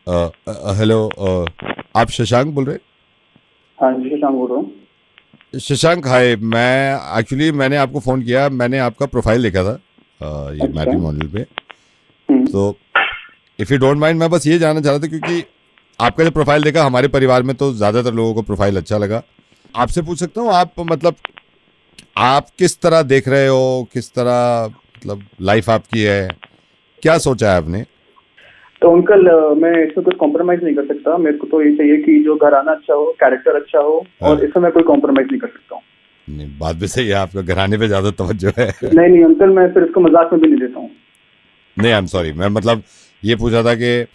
Hello, आप शशांक बोल रहे हाँ जी, शशांक बोल रहा हूँ। हैं? शशांक हाय, मैंने आपको फ़ोन किया, मैंने आपका प्रोफाइल देखा था ये अच्छा। मैट्रिमोनियल पे। हम्म। तो इफ़ यू डोंट माइंड, मैं बस ये जानना चाह रहा था क्योंकि आपका जो प्रोफाइल देखा हमारे परिवार में तो ज़्यादातर लोगों को प्रोफाइल अच्छा लगा। आपसे पूछ सकता हूँ, आप मतलब आप किस तरह देख रहे हो, किस तरह मतलब लाइफ आपकी है, क्या सोचा है आपने? तो अंकल, मैं इसमें कुछ कॉम्प्रोमाइज नहीं कर सकता। मेरे को तो ये चाहिए कि जो घराना अच्छा हो, कैरेक्टर अच्छा हो, हाँ। और इसमें मैं कोई कॉम्प्रोमाइज नहीं कर सकता हूँ। नहीं, बात भी सही है, आपका घराने पे ज़्यादा तवज्जो है। नहीं नहीं अंकल, मैं फिर इसको मजाक में भी नहीं लेता हूँ। नहीं, आई एम सॉरी, मैं मतलब ये पूछा था कि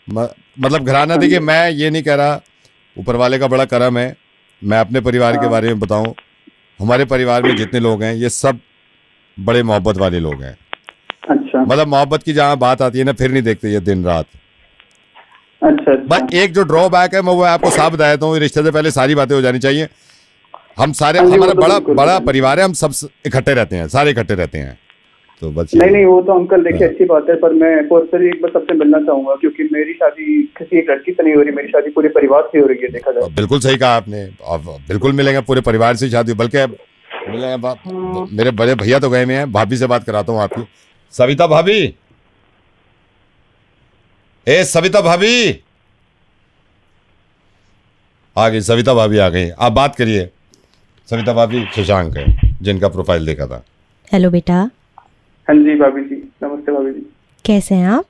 म, मतलब घराना, हाँ देखिए जी। मैं ये नहीं कह रहा, ऊपर वाले का बड़ा करम है। मैं अपने परिवार के हाँ। बारे में बताऊं, हमारे परिवार में जितने लोग हैं ये सब बड़े मोहब्बत वाले लोग हैं। अच्छा मतलब मोहब्बत की जहाँ बात आती है ना, फिर नहीं देखते ये दिन रात। अच्छा। अच्छा बस एक जो ड्रॉबैक है मैं वो आपको साफ बता देता हूँ, रिश्ते से पहले सारी बातें हो जानी चाहिए। हम सारे, हाँ जी, वो हमारा तो बड़ा बिल्कुल बड़ा बिल्कुल। परिवार है, हम सब इकट्ठे रहते हैं, सारे इकट्ठे रहते हैं। तो बस ये नहीं नहीं, वो तो अंकल देखिए हाँ। अच्छी बात है, पर मैं पर्सनली एक बार सबसे मिलना चाहूंगा, क्योंकि मेरी शादी किसी एक लड़की से नहीं हो रही, मेरी शादी पूरे परिवार से हो रही है, देखा जाए। बिल्कुल सही कहा आपने, अब बिल्कुल मिलेंगे, पूरे परिवार से शादी, बल्कि अब मिलेंगे। मेरे बड़े भैया तो गए हुए हैं, भाभी से बात कराता हूँ आपकी। सविता भाभी, ए सविता भाभी, आ गई सविता भाभी, आ गई। आप बात करिए। सविता भाभी शशांक है, जिनका प्रोफाइल देखा था। हेलो बेटा, हाँ जी भाभी जी, नमस्ते भाभी जी। कैसे हैं आप?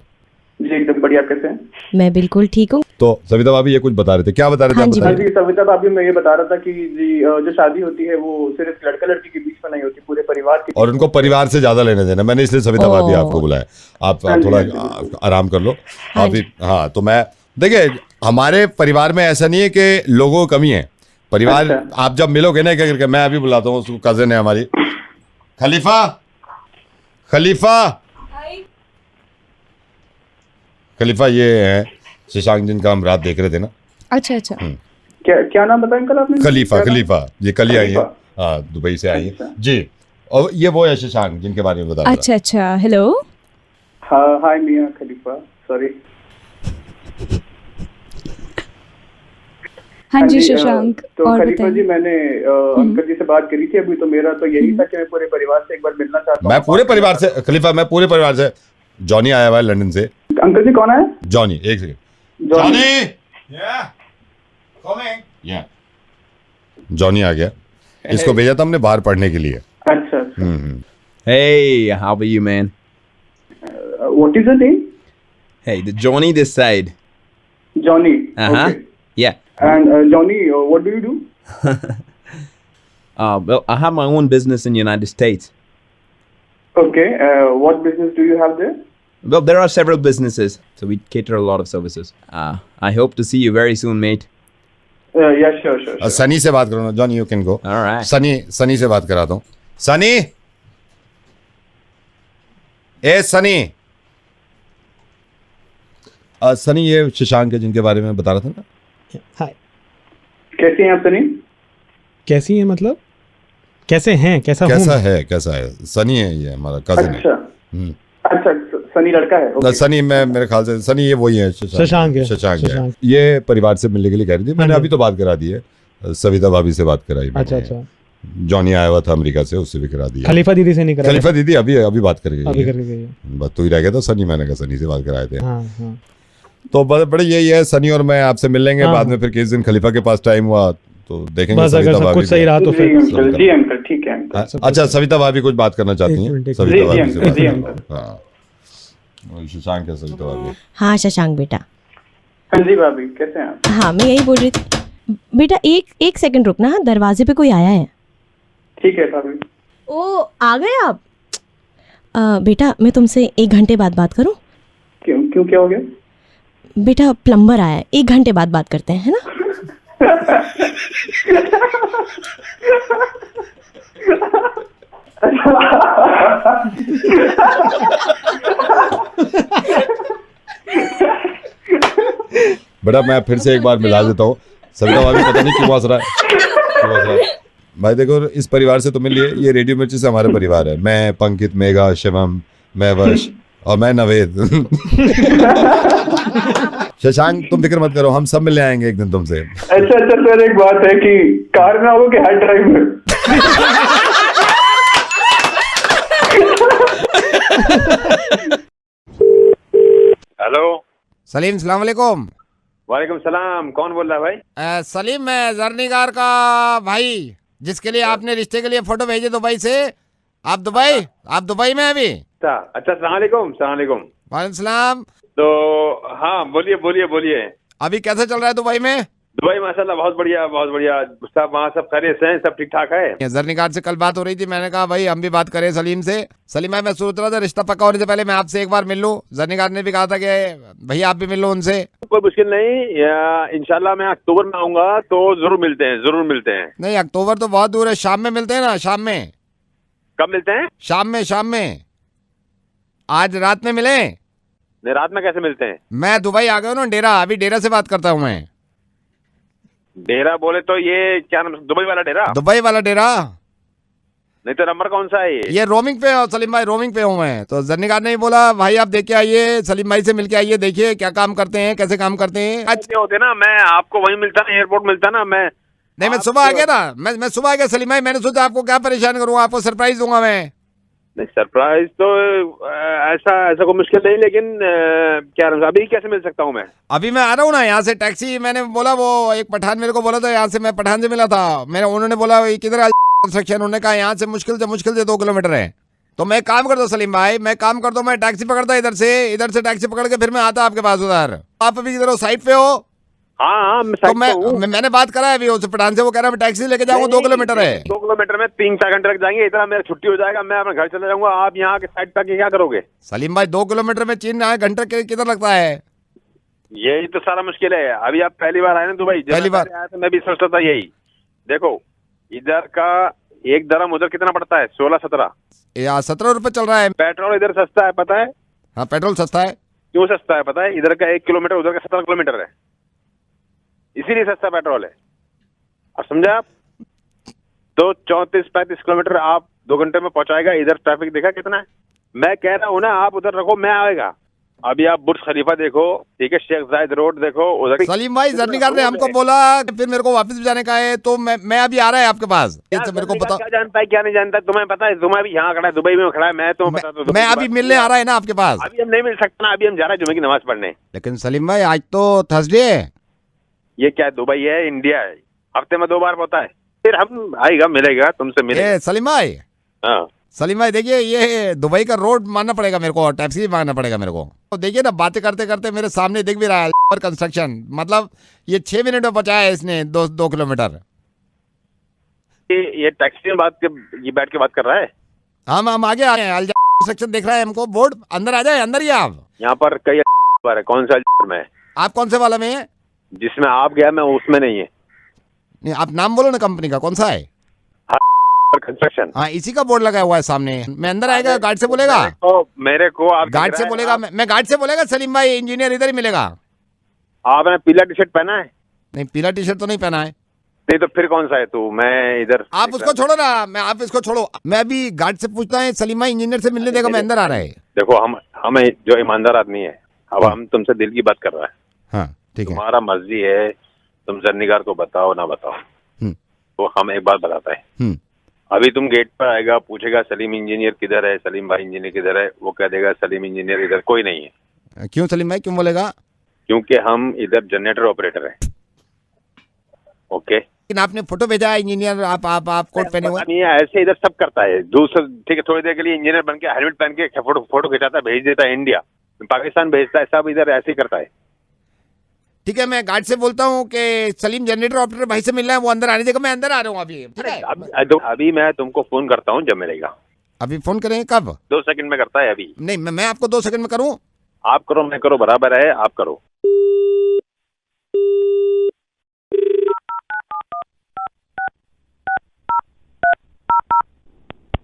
जी एकदम बढ़िया, कैसे हैं? मैं बिल्कुल ठीक हूँ। तो सविता भाभी ये कुछ बता रहे थे, क्या बता रहे थे हाँ आप? जी, हाँ बताइए। जी सविता भाभी, मैं ये बता रहा था कि जी जो शादी होती है वो सिर्फ लड़का लड़की के बीच में नहीं होती, पूरे परिवार के और बीच में उनको होती है। परिवार से ज्यादा लेने देना, मैंने इसलिए सविता भाभी आपको ओ, बुलाया। आप हाँ जी, थोड़ा हाँ जी, बिल्कुल। आराम कर लो। हाँ आप जी। हाँ, तो मैं देखिए, हमारे परिवार में ऐसा नहीं है कि लोगों की कमी है। परिवार, अच्छा आप जब मिलोगे ना क्या करके, मैं अभी बुलाता हूँ, उसको कजन है हमारी। खलीफा, खलीफा, खलीफा, ये है शशांक जिनका हम रात देख रहे थे ना। अच्छा अच्छा। क्या क्या नाम बताया अंकल आपने? खलीफा, क्या नाम? खलीफा, ये कल ही आई है। खलीफा। हाँ, दुबई से आई है अच्छा। जी। और ये वो है शशांक जिनके बारे में बता रहा था। अच्छा अच्छा, हेलो। हाँ, हाय मियाँ खलीफा, सॉरी। हाँ जी जी, शशांक, तो और खलीफा जी, बताइए। मैंने अंकल जी से बात करी थी अभी, तो मेरा तो यही था कि मैं पूरे परिवार से एक बार मिलना चाहता हूँ, मैं बात पूरे करना परिवार से, चाहता खलीफा मैं पूरे परिवार से। जॉनी आया हुआ है लंदन से। हूँ। अंकल जी कौन है? जॉनी, एक सेकंड। जॉनी। जॉनी आ गया। इसको भेजा था हमने बाहर पढ़ने के लिए। अच्छा अच्छा। हम्म। Hey, how are you, man? What is the name? Hey, the Johnny this side. Johnny. Uh-huh. Yeah. And Johnny, what do you do? Well, I have my own business in United States. Okay, what business do you have their? Well, there are several businesses, so we cater a lot of services. I hope to see you very soon, mate. या sure sure. Sunny से बात करो ना, Johnny, you can go. All right. Sunny से बात कराता हूँ। सनी, ए सनी, सनी ये शशांक है जिनके बारे में बता रहा था ना। हाय। कैसे हैं आप सनी? कैसी है मतलब? कैसे हैं? कैसा कैसा है सनी है, ये हमारा कजन है। अच्छा अच्छा, सनी लड़का है। ना, सनी, मैं मेरे ख्याल से सनी ये वही है, शशांक है। शशांक है। शशांक। ये परिवार से मिलने के लिए कह रही थी, मैंने हाँ अभी तो बात करा दी है। सविता भाभी से बात कराई मैंने। अच्छा अच्छा। जॉनी आया हुआ था अमेरिका से, उससे भी करा दिया। खलीफा दीदी से नहीं करा? खलीफा दीदी अभी अभी बात कर अभी गई। करके गई है। बस तू ही रह गया था सनी, मैंने कहा सनी से बात कराए थे। हाँ हाँ। तो बड़े यही है, सनी और मैं आपसे मिल लेंगे हाँ, बाद में। हाँ। फिर किस दिन खलीफा के पास टाइम हुआ तो देखेंगे। बस अगर सविता सब भाभी कुछ सही से। रहा तो जी फिर अंकल, जी अंकल, ठीक है अंकल। अच्छा, सविता भाभी कुछ बात करना चाहती एक हैं? मिनट, सविता जी, भाभी जी से अंकल, बात जी करना। अंकल। हाँ, वही शशांक है, सविता भाभी। हाँ शशांक बेटा। हाँ जी भाभी, कैसे हैं आप? हाँ, मैं यही बोल रही थी बेटा, एक सेकंड रुकना, हाँ, दरवाजे पे कोई आया है। ठीक है भाभी। ओ, आ गए आप? बेटा, मैं तुमसे 1 घंटे बाद बात करूं? क्यों क्यों, क्या हो गया? बेटा, प्लम्बर आया है, 1 घंटे बाद बात करते हैं, है ना? बेटा मैं फिर से एक बार मिला देता हूँ। सविता भाभी पता नहीं क्यों हंस रहा है। भाई देखो, इस परिवार से तो मिलिए, ये रेडियो मिर्ची से हमारा परिवार है। मैं, पंकित, मेघा, शिवम, मैं, वश, और मैं नवेद। शशांक तुम फिक्र मत करो, हम सब मिलने आएंगे एक दिन तुमसे। अच्छा सर, एक बात है कि कार में आओगे कि हार्ड ड्राइव में? हेलो। सलीम सलाम वालेकुम। वालेकुम सलाम। कौन बोल रहा है भाई? सलीम मैं जर्नीगार का भाई, जिसके लिए आपने रिश्ते के लिए फोटो भेजे दुबई से। आप दुबई में अभी? अच्छा सलाम वालेकुम। वालेकुम सलाम। तो हाँ बोलिए। अभी कैसा चल रहा है दुबई में? दुबई माशाल्लाह बहुत बढ़िया। सब वहाँ सब खैरियत से हैं, सब ठीक ठाक है। जर्नीगार से कल बात हो रही थी, मैंने कहा भाई हम भी बात करें सलीम से। सलीम भाई मैं सोच रहा था रिश्ता पक्का होने से पहले मैं आपसे एक बार मिल लूं। जर्नीगार ने भी कहा था कि भैया आप भी मिल लो उनसे। कोई मुश्किल नहीं, इंशाल्लाह मैं अक्टूबर में आऊंगा तो जरूर मिलते हैं। नहीं अक्टूबर तो बहुत दूर है, शाम में मिलते हैं ना। शाम में? कब मिलते हैं? शाम में। आज रात में मिले? नहीं, रात में कैसे मिलते हैं? मैं दुबई आ गया हूँ ना, डेरा। अभी डेरा से बात करता हूँ मैं। डेरा बोले तो ये क्या नाम, दुबई वाला डेरा? दुबई वाला डेरा। नहीं तो नंबर कौन सा है ये रोमिंग पे हो सलीम भाई, रोमिंग पे हूँ मैं। तो जर्नीगार ने बोला भाई आप देख के आइए, सलीम भाई से मिल के आइए, देखिए क्या काम करते हैं, कैसे काम करते हैं। अच्छे होते ना, मैं आपको वहीं मिलता ना, एयरपोर्ट मिलता ना। मैं सुबह आ गया ना, मैं सुबह आ गया सलीम भाई। मैंने सोचा आपको क्या परेशान करूँ, आपको सरप्राइज दूंगा मैं। नहीं सरप्राइज तो ऐसा कोई मुश्किल नहीं, लेकिन क्या नाम, अभी कैसे मिल सकता हूँ मैं? अभी मैं आ रहा हूँ ना यहाँ से टैक्सी। मैंने बोला, वो एक पठान मेरे को बोला था, यहाँ से मैं पठान से मिला था। उन्होंने बोला किधर कंस्ट्रक्शन, उन्होंने कहा यहाँ से मुश्किल से 2 किलोमीटर है। तो मैं काम करता हूँ सलीम भाई, मैं टैक्सी पकड़ता इधर से टैक्सी पकड़ के फिर मैं आता आपके पास उधर। आप अभी इधर साइड पे हो? हाँ मैं तो साइड पे हूँ। मैंने बात करा है अभी उस पठान से, वो कह रहा है टैक्सी लेके जाऊंगा, 2 किलोमीटर है। 2 किलोमीटर में 3-4 घंटे लग जाएंगे, इतना मेरा छुट्टी हो जाएगा, मैं अपने घर चले जाऊंगा। आप यहाँ के साइड पे क्या करोगे? सलीम भाई 2 किलोमीटर में 3 घंटे किधर लगता है? यही तो सारा मुश्किल है। अभी आप पहली बार आए ना दुबई? पहली बार आया तो मैं भी सोचता था यही। देखो इधर का 1 दरम उधर कितना पड़ता है? 16-17 या 17 रुपए चल रहा है। पेट्रोल इधर सस्ता है, पता है? हाँ पेट्रोल सस्ता है। क्यों सस्ता है पता है? इधर का 1 किलोमीटर, उधर का 17 किलोमीटर है, इसीलिए सस्ता पेट्रोल है। और समझे आप? तो 34-35 किलोमीटर आप 2 घंटे में पहुंचाएगा। इधर ट्रैफिक देखा कितना है? मैं कह रहा हूँ ना, आप उधर रखो, मैं आएगा। अभी आप बुर्ज खलीफा देखो, ठीक है, शेख जायद रोड देखो उधर। सलीम भाई जर्नीगार ने हमको बोला फिर मेरे को वापस भी जाने का है, तो मैं अभी आ रहा है आपके पास। मेरे को पता क्या जानता है क्या नहीं जानता, तुम्हें पता है? तुम्हें भी यहाँ खड़ा है, दुबई में खड़ा है, मैं तो मैं अभी मिलने आ रहा है ना आपके पास। अभी हम नहीं मिल सकता ना, अभी हम जा रहे हैं जुमे की नमाज पढ़ने। लेकिन सलीम भाई आज तो थर्सडे है। ये क्या दुबई है, इंडिया है, हफ्ते में 2 बार होता है। फिर हम आएगा, मिलेगा, तुमसे मिलेगा। सलीम भाई, हाँ सलीम भाई देखिए, ये दुबई का रोड मानना पड़ेगा मेरे को, टैक्सी भी मांगना पड़ेगा मेरे को। तो देखिए ना, बातें करते करते मेरे सामने दिख भी रहा है पर कंस्ट्रक्शन, मतलब ये 6 मिनट में पहुंचाया है इसने 2 किलोमीटर। ये टैक्सी में ये बैठ के बात कर रहा है। हम आगे आ रहे हैं, कंस्ट्रक्शन दिख रहा है हमको, बोर्ड। अंदर आ जाए, अंदर ही आप। यहाँ पर कई है, कौन सा में? आप कौन से वाला में है? जिसमें आप गया मैं उसमें नहीं है। नहीं आप नाम बोलो ना कंपनी का, कौन सा है? कंस्ट्रक्शन। हाँ इसी का बोर्ड लगा हुआ है सामने। मैं अंदर आएगा, गार्ड से बोलेगा, मेरे को आप गार्ड से बोलेगा, मैं गार्ड से बोलेगा सलीम भाई इंजीनियर इधर ही मिलेगा। आपने पीला टी शर्ट पहना है? नहीं पीला टी शर्ट तो नहीं पहना है। नहीं तो फिर कौन सा है तू? मैं इधर। आप उसको छोड़ो ना, आप इसको छोड़ो। मैं अभी गार्ड से पूछता है, सलीम भाई इंजीनियर से मिलने देगा, मैं अंदर आ रहा है। देखो हम जो ईमानदार आदमी है, अब हम तुमसे दिल की बात कर रहा है। हाँ ठीक है, तुम्हारा मर्जी है, तुम जर्नीगार को बताओ ना बताओ। तो हम एक बात बताते हैं। अभी तुम गेट पर आएगा, पूछेगा सलीम इंजीनियर किधर है, सलीम भाई इंजीनियर किधर है, वो कह देगा सलीम इंजीनियर इधर कोई नहीं है। क्यों सलीम भाई, क्यों बोलेगा? क्योंकि हम इधर जनरेटर ऑपरेटर है। ओके, लेकिन आपने फोटो भेजा है इंजीनियर, आप कोट पहने हुए नहीं है, ऐसे इधर सब करता है। दूसरा ठीक है, थोड़ी देर के लिए इंजीनियर बन के हेलमेट पहन के फोटो खिंचाता है, भेज देता है इंडिया, पाकिस्तान भेजता है, सब इधर ऐसे ही करता है। ठीक है, मैं गार्ड से बोलता हूँ कि सलीम जनरेटर ऑपरेटर भाई से मिलना है, वो अंदर आने देगा, मैं अंदर आ रहा हूँ अभी। ठीक है, अभी मैं तुमको फोन करता हूँ जब मिलेगा। अभी फोन करेंगे कब? 2 सेकंड में करता है अभी। नहीं मैं आपको 2 सेकंड में करूँ? आप करो, मैं करो, बराबर है, आप करो।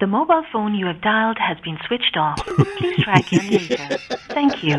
The mobile phone you have dialed has been switched off. Please try again later. Thank you.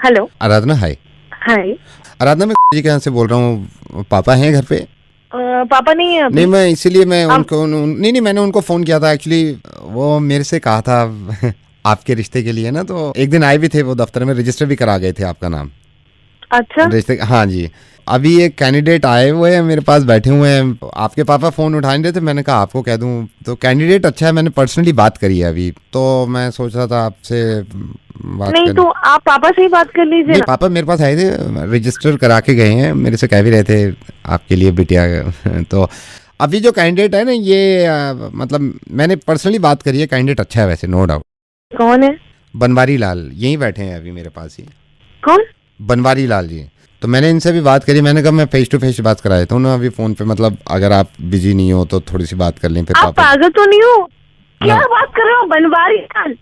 Hello. Aradhana hi. Hi. Aradhana मैं जी के यहाँ से बोल रहा हूँ, पापा हैं घर पे? पापा नहीं है अभी। नहीं, मैं इसीलिए मैं उनको नहीं मैंने उनको फ़ोन किया था एक्चुअली। वो मेरे से कहा था आपके रिश्ते के लिए ना, तो एक दिन आए भी थे वो दफ्तर में, रजिस्टर भी करा गए थे आपका नाम। अच्छा। रिश्ते, हाँ जी। अभी एक कैंडिडेट आए हुए हैं मेरे पास, बैठे हुए हैं। आपके पापा फ़ोन उठा नहीं रहे थे, मैंने कहा आपको कह दूं। तो कैंडिडेट अच्छा है, मैंने पर्सनली बात करी है अभी, तो मैं सोच रहा था आपसे बात नहीं तो आप पापा से ही बात कर लीजिए ना। पापा मेरे पास आए थे, रजिस्टर करा के गए हैं, मेरे से कह भी रहे थे आपके लिए बिटिया। तो अभी जो कैंडिडेट है ना ये मतलब मैंने पर्सनली बात करी है, कैंडिडेट अच्छा है वैसे, नो डाउट। कौन है? बनवारी लाल, यहीं बैठे हैं अभी मेरे पास ही। कौन? बनवारी लाल जी। तो मैंने इनसे भी बात करी, मैंने कहा मैं फेस टू फेस बात करा देता हूँ ना अभी फ़ोन पे, मतलब अगर आप बिजी नहीं हो तो थोड़ी सी बात कर लें। फिर आप पागल तो नहीं हो? क्या बात कर रहे हो? बनवारी लाल?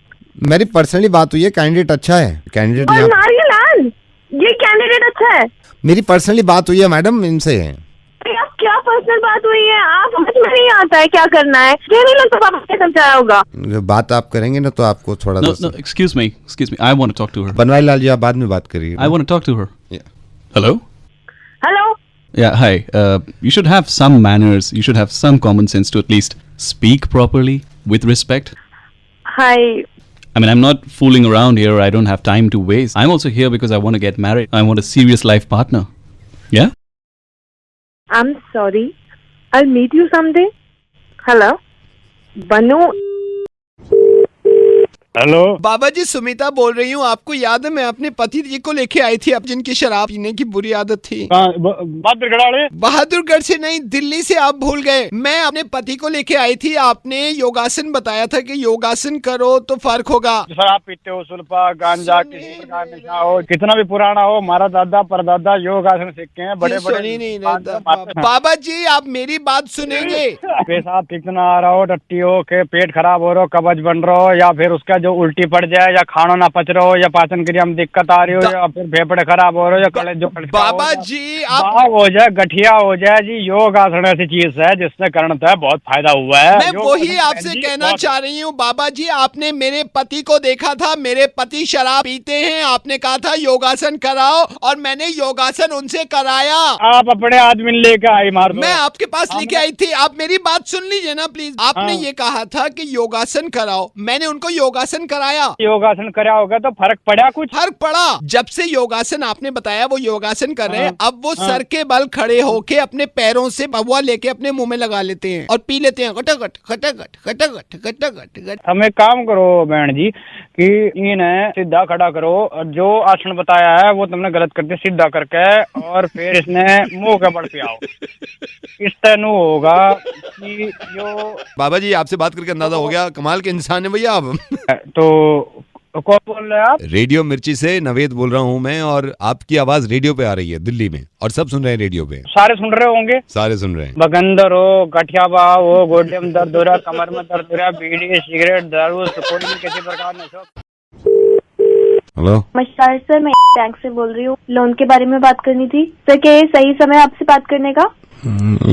मेरी पर्सनली बात हुई है, कैंडिडेट अच्छा है। कैंडिडेट बनवारी लाल, ये कैंडिडेट अच्छा है? मेरी पर्सनली बात हुई है मैडम इनसे। आप क्या पर्सनल बात हुई है? आप समझ में नहीं आता है क्या करना है? ये नहीं लगता पापा ने समझाया होगा। बात आप करेंगे ना तो आपको थोड़ा No, excuse me. I want to talk to her. Banwari Lal ji आप बाद में बात करिए। I want to talk to her. Yeah. Hello? Hello? Yeah, hi. You should have some manners. You should have some common sense to at least speak properly with respect. Hi. I mean, I'm not fooling around here. I don't have time to waste. I'm also here because I want to get married. I want a serious life partner. Yeah? I'm sorry. I'll meet you someday. Hello? Banu. Hello बाबा जी, सुमिता बोल रही हूँ। आपको याद है मैं अपने पति जी को लेके आई थी, अब जिनकी शराब पीने की बुरी आदत थी। बहादुरगढ़ से नहीं, दिल्ली से। आप भूल गए। मैं अपने पति को लेके आई थी, आपने योगासन बताया था कि योगासन करो तो फर्क होगा। शराब पीते हो, सुल्फा गांजा, किसी प्रकार नशा हो, कितना भी पुराना हो, हमारा दादा परदादा योगासन सीखे हैं, बड़े बड़े। बाबा जी आप मेरी बात सुनेंगे। पेशाब कितना आ रहा हो, टट्टी हो के पेट खराब हो रहा हो, कब्ज बन रहा हो, या फिर उसका जो उल्टी पड़ जाए, या खाना ना पच रहा हो, या पाचन क्रिया में दिक्कत आ रही हो, या फिर फेफड़े खराब हो रहे हो, या कलेज जो बाबा जी आप हो जाए, गठिया हो जाए जी, योग आसन ऐसी चीज है जिससे कारण है बहुत फायदा हुआ है। मैं वही आपसे कहना चाह रही हूँ बाबा जी। आपने मेरे पति को देखा था, मेरे पति शराब पीते हैं, आपने कहा था योगासन कराओ और मैंने योगासन उनसे कराया। आप अपने आदमी लेकर आई मार दो। मैं आपके पास लेके आई थी, आप मेरी बात सुन लीजिए ना प्लीज। आपने ये कहा था कि योगासन कराओ, मैंने उनको योगासन कराया। योगासन कराया होगा तो फर्क पड़ा? कुछ फर्क पड़ा। जब से योगासन आपने बताया वो योगासन कर रहे हैं, अब वो सर के बल खड़े होके अपने पैरों से बबुआ लेके अपने मुंह में लगा लेते हैं और पी लेते हैं, खटाखट खटाखट खटाखट खटाखट। हमें काम करो बहन जी कि इन्हें सीधा खड़ा करो, और जो आसन बताया है वो तुमने गलत करते सीधा करके, और फिर इसने मुंह के बल पे आओ। इस तरह होगा कि जो बाबा जी आपसे बात करके अंदाजा हो गया, कमाल के इंसान है भैया आप। तो कौन बोल रहे हैं आप? रेडियो मिर्ची से नवेद बोल रहा हूँ मैं, और आपकी आवाज रेडियो पे आ रही है दिल्ली में, और सब सुन रहे हैं रेडियो पे। सारे सुन रहे होंगे? सारे सुन रहे हैं। बगंदर हो, गठिया भाव हो, गोड्डे में दर्द हो रहा, कमर में दर्द हो रहा, बीड़ी सिगरेट दारू कोई भी किसी प्रकार नशा। हेलो नमस्कार सर, मैं बैंक से बोल रही हूँ। लोन के बारे में बात करनी थी सर। क्या ये सही समय आपसे बात करने का?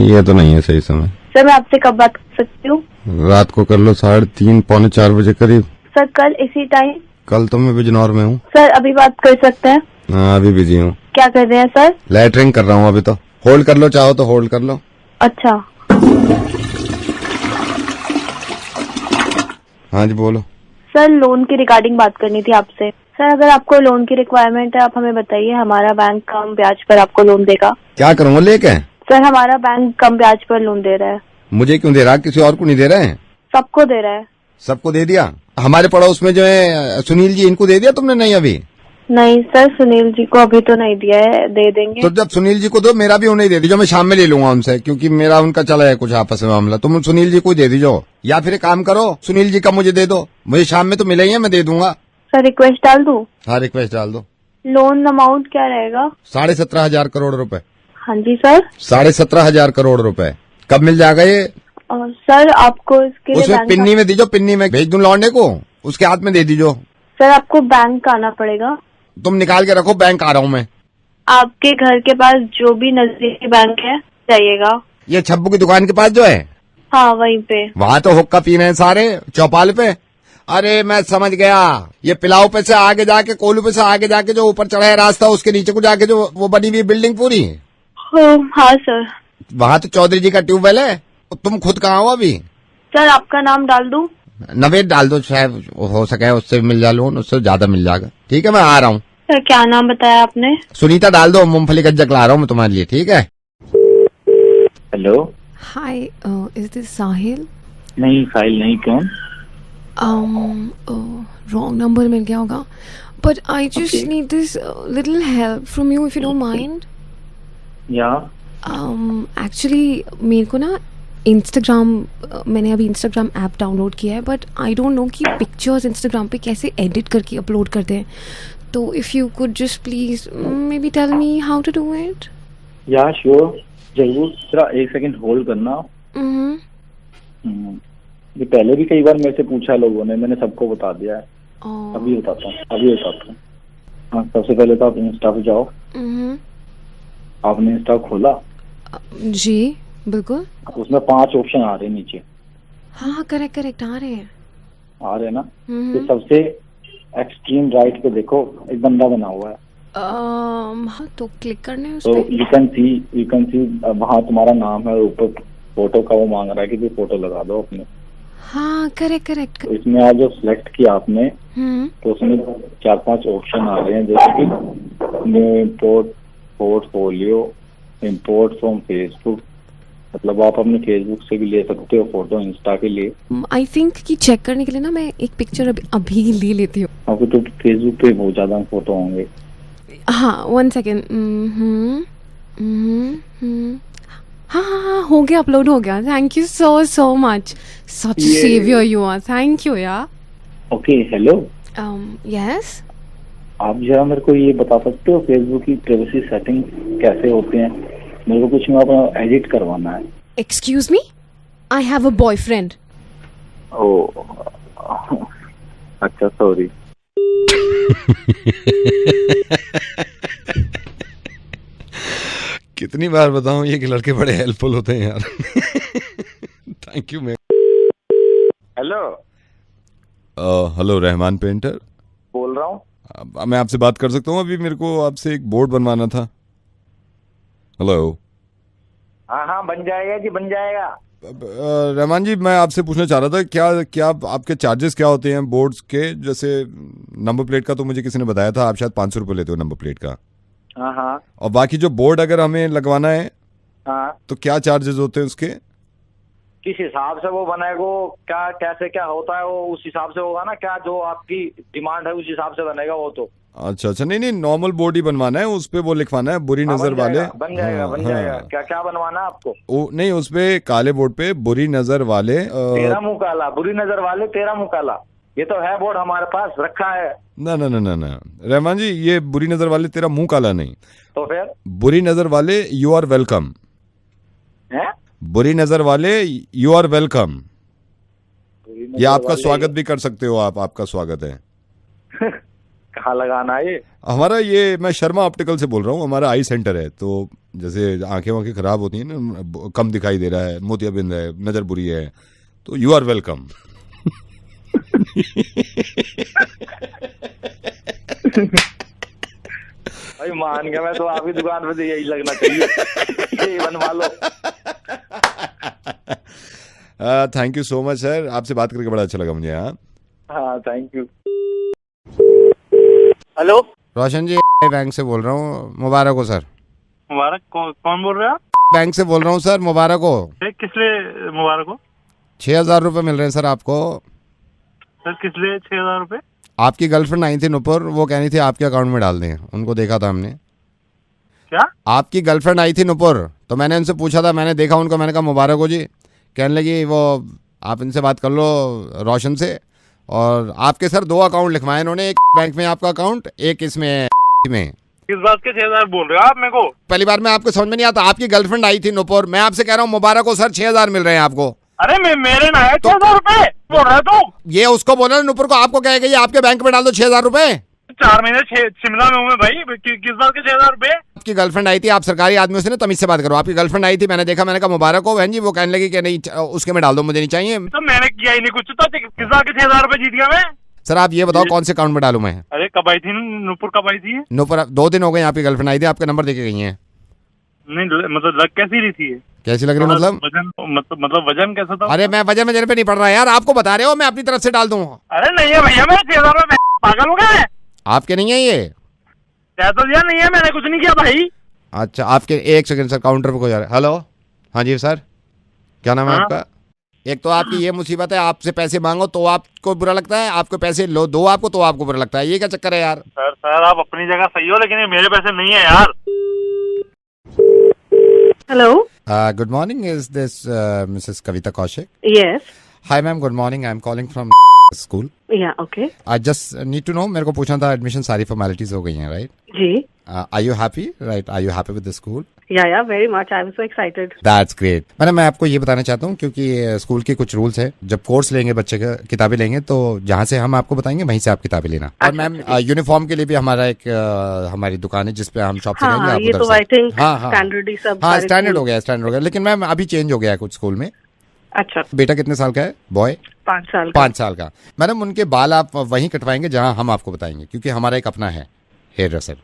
ये तो नहीं है सही समय। सर मैं आपसे कब बात कर सकती हूँ? रात को कर लो 3:30 पौने 4 बजे करीब। सर कल इसी टाइम? कल तो मैं बिजनौर में हूँ। सर अभी बात कर सकते हैं? हाँ अभी बिजी हूँ। क्या कर रहे हैं सर? लैटरिंग कर रहा हूँ अभी तो। होल्ड कर लो, चाहो तो होल्ड कर लो। अच्छा हाँ जी बोलो। सर लोन की रिगार्डिंग बात करनी थी आपसे। सर अगर आपको लोन की रिक्वायरमेंट है आप हमें बताइए, हमारा बैंक कम ब्याज पर आपको लोन देगा। क्या करूँगा लेके? सर हमारा बैंक कम ब्याज पर लोन दे रहा है। मुझे क्यों दे रहा, किसी और को नहीं दे रहे हैं? सबको दे रहा है। सबको दे दिया? हमारे पड़ोस में जो है सुनील जी, इनको दे दिया तुमने? नहीं अभी नहीं सर, सुनील जी को अभी तो नहीं दिया है, दे देंगे। तो जब सुनील जी को दो, मेरा भी उन्हें दे दीजिए, मैं शाम में ले लूंगा उनसे, क्योंकि मेरा उनका चला है कुछ आपस में मामला। तुम सुनील जी को दे दीजिए, या फिर एक काम करो सुनील जी का मुझे दे दो, मुझे शाम में तो मिले ही है, मैं दे दूंगा। सर रिक्वेस्ट डाल दूं? हाँ रिक्वेस्ट डाल दो। लोन अमाउंट क्या रहेगा? 17,500 करोड़ रुपए। हाँ जी सर। 17,500 करोड़ रुपए। कब मिल जाएगा ये? सर आपको इसके लिए उसमें पिन्नी में दीजिए, पिन्नी में भेज दूं लौंडे को, उसके हाथ में दे दीजिए। सर आपको बैंक आना पड़ेगा। तुम निकाल के रखो, बैंक आ रहा हूँ मैं। आपके घर के पास जो भी नजदीकी बैंक है जाइएगा। ये छब्बू की दुकान के पास जो है? हाँ वहीं पे। वहाँ तो हुक्का पी रहे हैं सारे चौपाल पे। अरे मैं समझ गया, ये पिलाऊ पे से आगे जाके, कोलू पे से आगे जाके जो ऊपर चढ़ा है रास्ता, उसके नीचे को जाके जो वो बनी हुई बिल्डिंग पूरी। हाँ सर। वहाँ तो चौधरी जी का ट्यूबवेल है। तुम खुद कहाँ हो अभी? सर आपका नाम डाल दूं? नवेद डाल दो, शायद हो सके उससे मिल जा लोन, उससे ज्यादा मिल जाएगा। ठीक है, मैं आ रहा हूँ। सर क्या नाम बताया आपने? सुनीता डाल दो, मूंगफली गज्जक ला रहा हूँ मैं तुम्हारे लिए। ठीक है। हेलो। हाय, इज दिस साहिल? नहीं साहिल नहीं, कौन? रॉन्ग नंबर मिल गया होगा, but I just need this little help from you if you don't mind. या एक्चुअली मेरे को ना इंस्टाग्राम, मैंने अभी इंस्टाग्राम ऐप डाउनलोड किया है, बट आई डोंट नो कि पिक्चर्स इंस्टाग्राम पे कैसे एडिट करके अपलोड करते हैं। तो if you could just please maybe tell me how to do it. या श्योर, जरूर। जरा एक सेकंड होल्ड करना। ये पहले भी कई बार मेरे से पूछा लोगों ने, मैंने सबको बता दिया है। अभी बताता हूँ। हाँ, सबसे पहले तो आप इंस्टा पे जाओ। आपने इंस्टा खोला? जी बिल्कुल। उसमें 5 ऑप्शन आ रहे हैं नीचे। हाँ करेक्ट आ रहे हैं। आ रहे हैं ना? तो सबसे एक्सट्रीम राइट पे देखो, एक बंदा बना हुआ है। हाँ, तो क्लिक करने हैं उस तो पे। यू कैन सी वहाँ तुम्हारा नाम है, ऊपर फोटो का वो मांग रहा है कि भी फोटो लगा दो अपने। हाँ करेक्ट। तो इसमें आज जो सिलेक्ट किया आपने, तो उसमें 4-5 ऑप्शन आ रहे हैं, जैसे कि new import portfolio, import from Facebook, मतलब आप अपने फेसबुक से भी ले सकते हो फोटो, इंस्टा के लिए। आई थिंक कि चेक करने के लिए ना मैं एक पिक्चर अभी ले लेती हूँ। आपको तो फेसबुक पे बहुत ज्यादा फोटो होंगे। हाँ 1 सेकेंड। हाँ हो गया, अपलोड हो गया। Thank you so much, such saviour you are. Thank you यार। Okay hello. यस। आप जरा मेरे को ये बता सकते हो फेसबुक की प्राइवेसी सेटिंग कैसे होते हैं? मेरे को कुछ में अपना एडिट करवाना है। Excuse me, I have a boyfriend. Oh अच्छा, सॉरी। कितनी बार बताऊं ये कि लड़के बड़े हेल्पफुल होते हैं यार। Thank you ma'am. Hello. Hello, Rahman painter बोल रहा हूँ। मैं आपसे बात कर सकता हूँ? अभी मेरे को आपसे एक बोर्ड बनवाना था। हेलो। हाँ बन जाएगा जी, बन जाएगा। रहमान जी, मैं आपसे पूछना चाह रहा था, क्या आपके चार्जेस क्या होते हैं बोर्ड्स के? जैसे नंबर प्लेट का तो मुझे किसी ने बताया था आप शायद 500 रुपये लेते हो नंबर प्लेट का। हाँ। और बाकी जो बोर्ड अगर हमें लगवाना है हाँ, तो क्या चार्जेस होते हैं उसके? किस हिसाब से वो बनेगा, क्या कैसे क्या होता है वो उस हिसाब से होगा ना, क्या जो आपकी डिमांड है उस हिसाब से बनेगा वो तो। अच्छा, नहीं, नॉर्मल बोर्ड ही बनवाना है, उस पे वो लिखवाना है बुरी नजर वाले। बन जाएगा। क्या बनवाना है आपको? नहीं, उस पे काले बोर्ड पे बुरी नजर वाले। तेरा मुंह काला, बुरी नजर वाले तेरा मुंह काला, ये तो है बोर्ड हमारे पास रखा है। ना रहमान जी, ये बुरी नजर वाले तेरा मुंह काला नहीं, तो फिर बुरी नजर वाले यू आर वेलकम है। बुरी नजर वाले यू आर वेलकम, ये आपका स्वागत भी कर सकते हो आप, आपका स्वागत है। कहाँ लगाना है ये? हमारा ये, मैं शर्मा ऑप्टिकल से बोल रहा हूँ, हमारा आई सेंटर है। तो जैसे आंखें खराब होती हैं ना, कम दिखाई दे रहा है, मोतियाबिंद है, नजर बुरी है, तो यू आर वेलकम। भाई मान गया मैं तो, आपकी दुकान पे तो यही लगना चाहिए। यही बनवा लो। Thank you so much sir, आपसे बात करके बड़ा अच्छा लगा मुझे। हाँ thank you. Hello, Roshan ji bank से बोल रहा हूँ, मुबारक हो सर। मुबारक। कौन बोल रहे हो आप? बैंक से बोल रहा हूँ सर, मुबारक हो। किस लिए मुबारक हो? 6,000 रुपये मिल रहे हैं सर आपको। सर किस लिए 6,000 रुपये? आपकी गर्लफ्रेंड आई थी नुपुर, वो कहनी थी आपके अकाउंट में डाल दें, उनको देखा था हमने। क्या? आपकी गर्लफ्रेंड आई थी नुपुर, तो मैंने उनसे पूछा था, मैंने देखा उनको, मैंने कहा मुबारक हो जी। कहने लगी वो आप इनसे बात कर लो रोशन से, और आपके सर 2 अकाउंट लिखवाए इन्होंने, एक बैंक में आपका अकाउंट, एक इसमें में। किस बात के 6,000 बोल रहे हो आप मेरे को? पहली बार में आपको समझ में नहीं आता, आपकी गर्लफ्रेंड आई थी नुपुर, मैं आपसे कह रहा हूँ मुबारक हो सर, 6,000 मिल रहे हैं आपको। अरे मेरे ना है 6,000 रुपए बोल रहा है तू? ये उसको बोला नुपुर को, आपको कहेगा ये आपके बैंक में डाल दो 6,000 रुपए। 4 महीने शिमला में हूँ मैं भाई, किस बात के 6,000 रुपए? आपकी गर्लफ्रेंड आई थी, आप सरकारी आदमियों से ना तमीज से बात करो। आपकी गर्लफ्रेंड आई थी, मैंने देखा, मैंने कहा मुबारक हो बहन जी, वो कहने लगी कि नहीं उसके में डाल दो, मुझे नहीं चाहिए। तो मैंने किया ही नहीं कुछ, तो किस बात के 6,000 रुपए जीत गया मैं। सर आप ये बताओ कौन से अकाउंट में डालूं मैं? अरे कब आई थी नूपुर, कब आई थी? नूपुर 2 दिन हो गए, आपकी गर्लफ्रेंड आई थी, आपका नंबर देके गई है। नहीं मतलब लग कैसी रही थी? कैसी लग रही मतलब? मतलब वजन कैसा था? अरे मैं वजन में पे नहीं पड़ रहा यार, आपको बता रहे हो, मैं अपनी तरफ से डाल दूं। अरे नहीं है भैया, मैं 6,000 रुपए पागल हो गया। आपके नहीं है ये? तो दिया नहीं है, मैंने कुछ नहीं किया भाई। अच्छा आपके, एक सेकंड सर, काउंटर पे कोई आ रहा है। हेलो, हाँ जी सर, क्या नाम है आपका? एक तो आपकी ये मुसीबत है, आपसे पैसे मांगो तो आपको बुरा लगता है, आपको पैसे लो दो आपको तो आपको बुरा लगता है, ये क्या चक्कर है यार? सर आप अपनी जगह सही हो, लेकिन ये मेरे पैसे नहीं है यार। Hello, good morning, is this Mrs Kavita Kaushik? Yes. Hi ma'am, good morning, I am calling from school. Yeah okay. I just need to know, मेरे को पूछना था, एडमिशन सारी फॉर्मेलिटीज हो गई हैं राइट? जी। Are you happy? Right, are you happy with the school? Yeah very much, I am so excited. That's great. मैं आपको ये बताना चाहता हूँ, क्योंकि स्कूल के कुछ रूल्स है, जब कोर्स लेंगे बच्चे का, किताबें लेंगे, तो जहाँ से हम आपको बताएंगे वहीं से आप किताबें लेना। और मैम यूनिफॉर्म के लिए भी हमारा एक हमारी दुकान है जिसपे हम शॉप से लेंगे, आप ये उधर तो से। आई थिंक हाँ स्टैंडर्ड ही सब। हाँ स्टैंडर्ड हो गया, लेकिन मैम अभी चेंज हो गया है कुछ स्कूल में। अच्छा। बेटा कितने साल का है? बॉय 5 साल। 5 साल का। मैडम उनके बाल आप वहीं कटवाएंगे जहाँ हम आपको बताएंगे, क्योंकि हमारा एक अपना है हेयर ड्रेसर।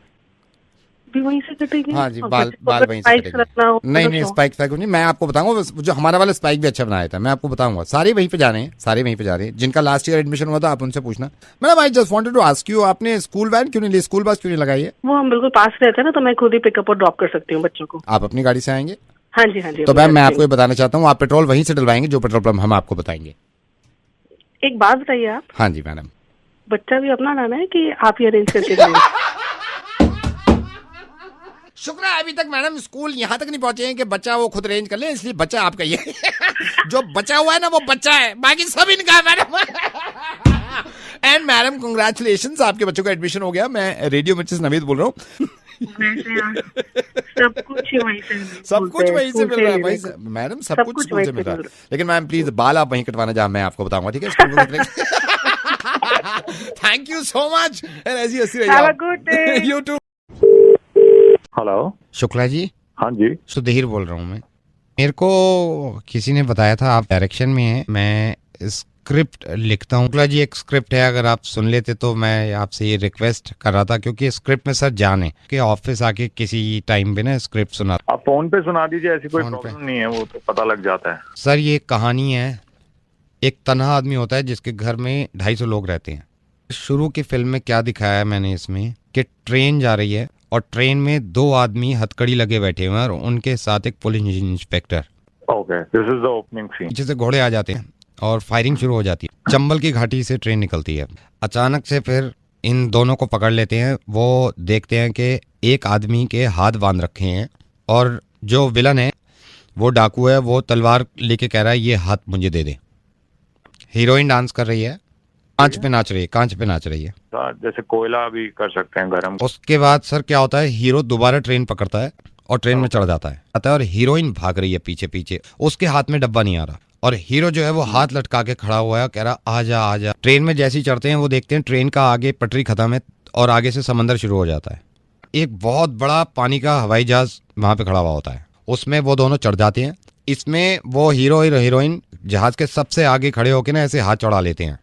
भी वहीं से कटेंगे? हाँ जी, बाल वहीं से कटेंगे। नहीं स्पाइक नहीं, मैं आपको बताऊंगा, जो हमारा वाला स्पाइक भी अच्छा बनाया था, मैं आपको बताऊंगा। सारे वहीं पे जा रहे हैं, जिनका लास्ट ईयर एडमिशन हुआ था आप उनसे पूछना। Madam I just wanted to ask you, आपने स्कूल वैन क्यों नहीं ली, स्कूल बस क्यों नहीं लगाई है? वो हम बिल्कुल पास रहते हैं ना, तो मैं खुद ही पिकअप और ड्रॉप कर सकती हूँ बच्चों को। आप अपनी गाड़ी से आएंगे? हाँ जी, हाँ जी। तो मैम मैं आपको ये बताना चाहता हूँ, आप पेट्रोल वहीं से डलवाएंगे जो पेट्रोल पंप हम आपको बताएंगे। एक बात बताइए आप। हाँ जी मैडम। बच्चा भी अपना लाना है कि आप ही अरेंज करके देंगे? शुक्र है अभी तक मैडम स्कूल यहाँ तक नहीं पहुंचे हैं कि बच्चा वो खुद अरेंज कर ले, इसलिए बच्चा आपका ही है। जो बचा हुआ है ना वो बच्चा है, बाकी सब इनका है मैडम। एंड मैडम कांग्रेचुलेशंस, आपके बच्चों का एडमिशन हो गया। मैं रेडियो मिर्चेस नवीद बोल रहा हूँ। सब कुछ वहीं से मिल रहा है भाई मैडम, सब कुछ स्कूल से मिल रहा है। लेकिन मैम प्लीज बाल आप वहीं कटवाना जहाँ मैं आपको बताऊंगा, ठीक है? थैंक यू सो मच, ऐसी हंसी रही। You too. Hello Shukla ji. हाँ जी, सुधीर बोल रहा हूँ मैं। मेरे को किसी ने बताया था आप डायरेक्शन में हैं, मैं स्क्रिप्ट लिखता हूँ। शुक्ला जी एक स्क्रिप्ट है, अगर आप सुन लेते तो मैं आपसे ये रिक्वेस्ट कर रहा था, क्योंकि स्क्रिप्ट में सर जान है कि ऑफिस आके किसी टाइम पे ना स्क्रिप्ट सुना। आप फोन पे सुना दीजिए, ऐसी कोई प्रॉब्लम नहीं है, वो तो पता लग जाता है। सर ये कहानी है, एक तन्हा आदमी होता है जिसके घर में 250 लोग रहते हैं। शुरू की फिल्म में क्या दिखाया है मैंने इसमें कि ट्रेन जा रही है और ट्रेन में 2 आदमी हथकड़ी लगे बैठे हुए हैं और उनके साथ एक police inspector. Okay, this is the opening scene. पीछे से घोड़े आ जाते हैं और फायरिंग शुरू हो जाती है। चंबल की घाटी से ट्रेन निकलती है। अचानक से फिर इन दोनों को पकड़ लेते हैं। वो देखते हैं कि एक आदमी के हाथ बांध रखे हैं और जो विलन है वो डाकू है, वो तलवार लेके कह रहा है ये हाथ मुझे दे दे। हीरोइन डांस कर रही है, कांच पे नाच रही है। जैसे कोयला भी कर सकते हैं गरम। उसके बाद सर क्या होता है, हीरो दोबारा ट्रेन पकड़ता है और ट्रेन में चढ़ जाता है और हीरोइन भाग रही है पीछे पीछे, उसके हाथ में डब्बा नहीं आ रहा और हीरो जो है वो हाथ लटका के खड़ा हुआ है, कह रहा आजा आजा। ट्रेन में जैसे ही चढ़ते हैं वो देखते हैं ट्रेन का आगे पटरी खत्म है और आगे से समंदर शुरू हो जाता है। एक बहुत बड़ा पानी का हवाई जहाज वहां पे खड़ा हुआ होता है, उसमें वो दोनों चढ़ जाते हैं। इसमें वो हीरो और हीरोइन जहाज के सबसे आगे खड़े होकर ना ऐसे हाथ चढ़ा लेते हैं।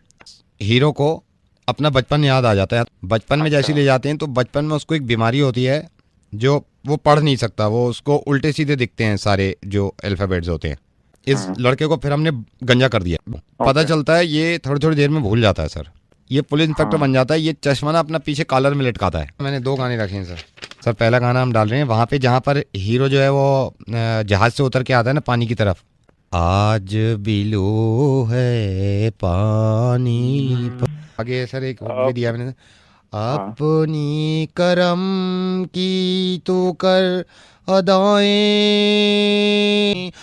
हीरो को अपना बचपन याद आ जाता है। बचपन में जैसे ले जाते हैं तो बचपन में उसको एक बीमारी होती है जो वो पढ़ नहीं सकता, वो उसको उल्टे सीधे दिखते हैं सारे जो अल्फाबेट्स होते हैं। इस लड़के को फिर हमने गंजा कर दिया। पता चलता है ये थोड़ी देर में भूल जाता है सर। ये पुलिस इंस्पेक्टर बन जाता है। ये चश्मा ना अपना पीछे कॉलर में लटकाता है। मैंने 2 गाने रखे हैं सर। पहला गाना हम डाल रहे हैं वहाँ पे जहाँ पर हीरो जो है वो जहाज से उतर के आता है ना पानी की तरफ। आज बिलो है पानी आगे सर एक भी दिया मैंने, अपनी करम की तो कर अदाएं,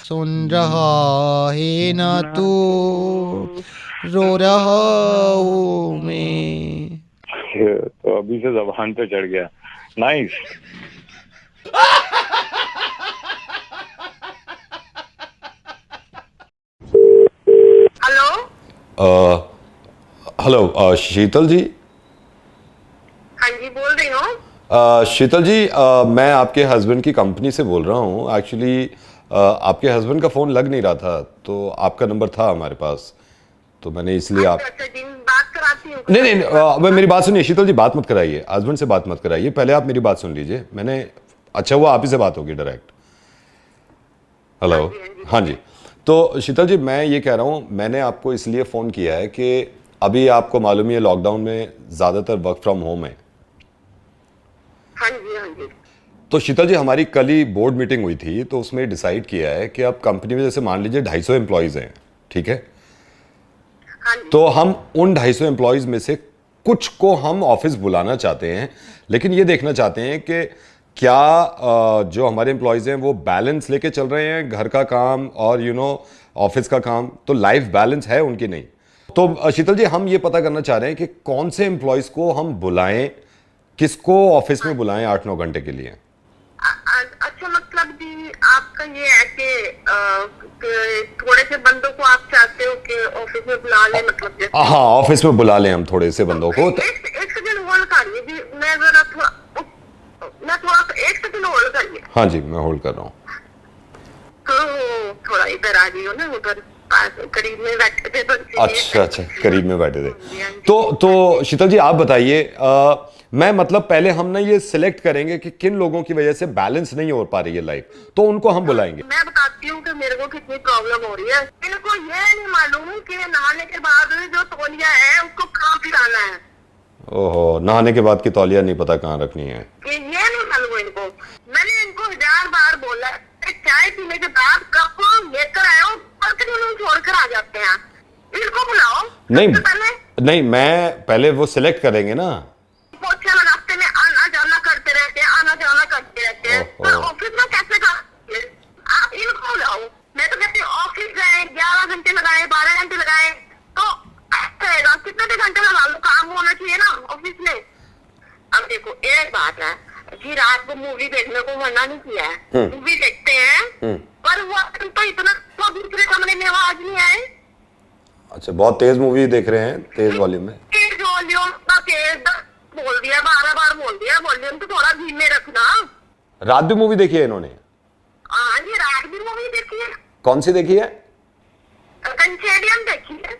सुन रहा है ना तू रो रहा हूँ मैं। तो अभी से ज़बान पे चढ़ गया। नाइस। हेलो शीतल जी। हाँ जी बोल रही हूँ। शीतल जी, मैं आपके हस्बैंड की कंपनी से बोल रहा हूँ। एक्चुअली आपके हस्बैंड का फ़ोन लग नहीं रहा था, तो आपका नंबर था हमारे पास, तो मैंने इसलिए आप नहीं नहीं अब मेरी बात सुनिए शीतल जी, बात मत कराइए, हस्बैंड से बात मत कराइए, पहले आप मेरी बात सुन लीजिए। मैंने अच्छा हुआ आप ही से बात होगी डायरेक्ट। हेलो, हाँ जी। तो शीतल जी, मैं ये कह रहा हूँ, मैंने आपको इसलिए फ़ोन किया है कि अभी आपको मालूम ही है लॉकडाउन में ज़्यादातर वर्क फ्रॉम होम है। हाँ जी, हाँ जी। तो शीतल जी, हमारी कल ही बोर्ड मीटिंग हुई थी, तो उसमें डिसाइड किया है कि अब कंपनी में जैसे मान लीजिए 250 एम्प्लॉयज़ हैं, ठीक है? तो हम उन 250 एम्प्लॉयज़ में से कुछ को हम ऑफिस बुलाना चाहते हैं, लेकिन ये देखना चाहते हैं कि क्या जो हमारे एम्प्लॉयज़ हैं वो बैलेंस लेके चल रहे हैं, घर का काम और ऑफिस का काम, तो लाइफ बैलेंस है उनकी नहीं। तो शीतल जी, हम ये पता करना चाह रहे हैं कि कौन से एम्प्लॉयज़ को हम बुलाएं, किसको ऑफिस में बुलाएं 8-9 घंटे के लिए। अच्छा, मतलब जी आपका ये है कि थोड़े से बंदों को आप चाहते हो कि ऑफिस में बुला लें, मतलब जैसे हाँ, ऑफिस में बुला लें हम थोड़े से बंदों को। एक सेकंड होल्ड करिए जी, मैं जरा थोड़ा एक सेकंड होल्ड करिए। हाँ जी, मैं होल्ड कर रहा हूँ। तो थोड़ा इधर आ जाइए ना, उधर करीब में बैठे थे। अच्छा, करीब में बैठे थे। तो शीतल जी, आप बताइए, मैं मतलब पहले हम ना ये सिलेक्ट करेंगे कि किन लोगों की वजह से बैलेंस नहीं हो पा रही है लाइफ, तो उनको हम बुलाएंगे। मैं बताती हूँ कि मेरे को कितनी प्रॉब्लम हो रही है। इनको ये नहीं मालूम कि नहाने के बाद जो तौलिया है उसको कहाँ पिलाना है। ओहो, नहाने के बाद की तौलिया नहीं पता कहाँ रखनी है, ये नहीं मालूम इनको। मैंने इनको 1000 बार बोला, चाय पीने के बाद कप लेकर आए, छोड़कर आ जाते हैं। इनको बुलाओ। नहीं, मैं पहले वो सिलेक्ट करेंगे ना। पोछा रास्ते में आना जाना करते रहते हैं, तो ऑफिस में कैसे करेंगे? आप इनको बुलाओ। मैं तो कहती हूँ ऑफिस गए, 11 घंटे लगाए, 12 घंटे लगाए, तो रहेगा कितने भी घंटे लगा लो, काम होना चाहिए ना ऑफिस में। अब देखो, एक बात है कि रात को मूवी देखने को मना नहीं किया है, मूवी देखते हैं, पर वो तो इतना तो दूसरे कमरे में आवाज नहीं आए। अच्छा, बहुत तेज मूवी देख रहे हैं, तेज वॉल्यूम में। तेज वॉल्यूम बोल दिया, 12 बार बोल दिया, वॉल्यूम तो थोड़ा धीमे रखना। रात भी मूवी देखी है इन्होंने? हाँ जी, रात भी मूवी देखी है। कौन सी देखी है? कंचेडियन देखी है।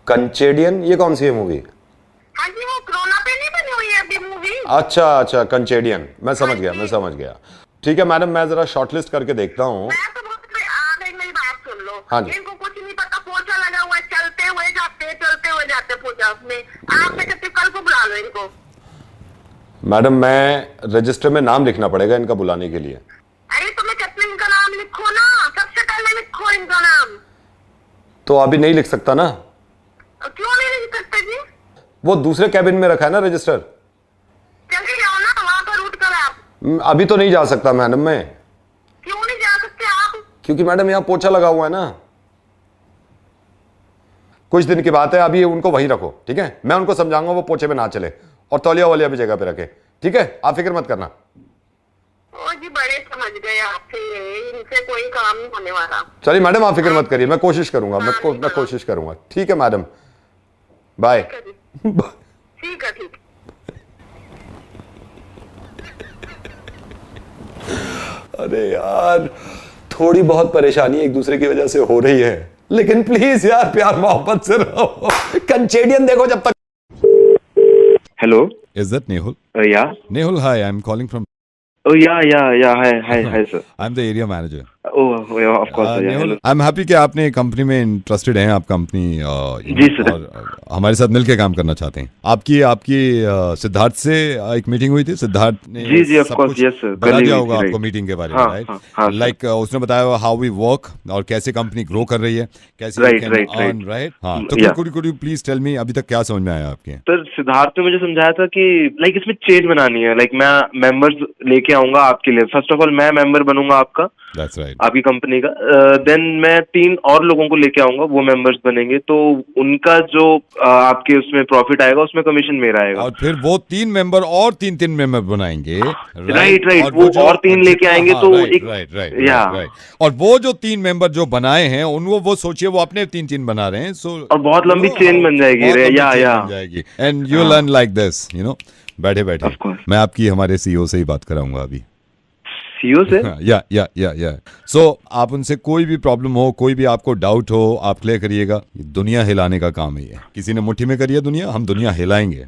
कंचेडियन, ये कौन सी है मूवी? हाँ जी, वो कोरोना पे नहीं बनी हुई है अभी मूवी। अच्छा, कंचेडियन, मैं समझ गया। ठीक है मैडम, मैं जरा शॉर्टलिस्ट करके देखता हूँ। मेरी बात सुन लो। हाँ जी। इनको कुछ नहीं पता, पोछा लगा हुआ है, चलते हुए जाते पोछा में। आप मैं कहती हूँ कल को बुला लो इनको। मैडम, मैं रजिस्टर में नाम लिखना पड़ेगा इनका बुलाने के लिए। अरे तो मैं कहती हूँ इनका नाम लिखो ना, सबसे पहले लिखो इनका नाम। तो अभी नहीं लिख सकता ना? क्यों नहीं लिख सकते जी? वो दूसरे कैबिन में रखा है ना रजिस्टर। चले जाओ ना वहाँ पर उठ कर आप। अभी तो नहीं जा सकता मैडम मैं। क्यों नहीं जा सकते आप? क्योंकि मैडम यहाँ पोछा लगा हुआ है ना। कुछ दिन की बात है, अभी उनको वहीं रखो, ठीक है? मैं उनको समझाऊंगा वो पोछे में ना चले, और तौलिया वालिया भी जगह पे रखे, ठीक है? आप फिक्र मत करना। ओ जी, बड़े समझ गए आपसे, इनसे कोई काम नहीं होने वाला। चलिए मैडम, आप फिक्र मत करिए, मैं कोशिश करूंगा, मैं कोशिश करूंगा, ठीक है मैडम, बाय। ठीक है। अरे यार, थोड़ी बहुत परेशानी एक दूसरे की वजह से हो रही है, लेकिन प्लीज यार प्यार मोहब्बत से रहो। कंचेडियन देखो जब तक। Hello, is that Nehul? Yeah. Nehul, hi, I'm calling from. Oh yeah. Hi sir. I'm the area manager. Oh yeah, of course. Yeah, Nehul, hello. I'm happy कि आपने कंपनी में इंटरेस्टेड हैं, आप कंपनी जी सर, और हमारे साथ मिलकर काम करना चाहते हैं। आपकी सिद्धार्थ से एक मीटिंग हुई थी, सिद्धार्थ ने जी ऑफ कोर्स, यस सर, बता दिया होगा आपको मीटिंग के बारे में, राइट? लाइक उसने बताया हाउ वी वर्क और कैसे कंपनी ग्रो कर रही है, कैसे राइट। हाँ, तो could you please tell me, अभी तक क्या समझ में आया आपके? सर, सिद्धार्थ ने मुझे समझाया था कि लाइक इसमें चेंज बनानी है, लाइक मैं मेंबर्स लेके आऊंगा आपके लिए। फर्स्ट ऑफ ऑल मैं मेंबर बनूंगा आपका, That's right. आपकी कंपनी का। देन मैं 3 और लोगों को लेके आऊंगा, वो मेंबर्स बनेंगे, तो उनका जो आपके उसमें प्रॉफिट आएगा उसमें कमीशन मेरा आएगा। और फिर वो 3 मेंबर और 3 मेंबर बनाएंगे, राइट। वो और 3 लेके आएंगे, तो एक राइट। और वो जो 3 मेंबर जो बनाए हैं उनको वो सोचिए वो अपने 3 बना रहे हैं, सो और बहुत लंबी चेन बन जाएगी। And you learn like this, बैठे बैठे मैं आपकी हमारे सीईओ से ही बात कराऊंगा अभी। सीईओ से? या सो आप उनसे कोई भी प्रॉब्लम हो, कोई भी आपको डाउट हो, आप क्लियर करिएगा। ये दुनिया हिलाने का काम है ये। किसी ने मुट्ठी में करी है दुनिया, हम दुनिया हिलाएंगे।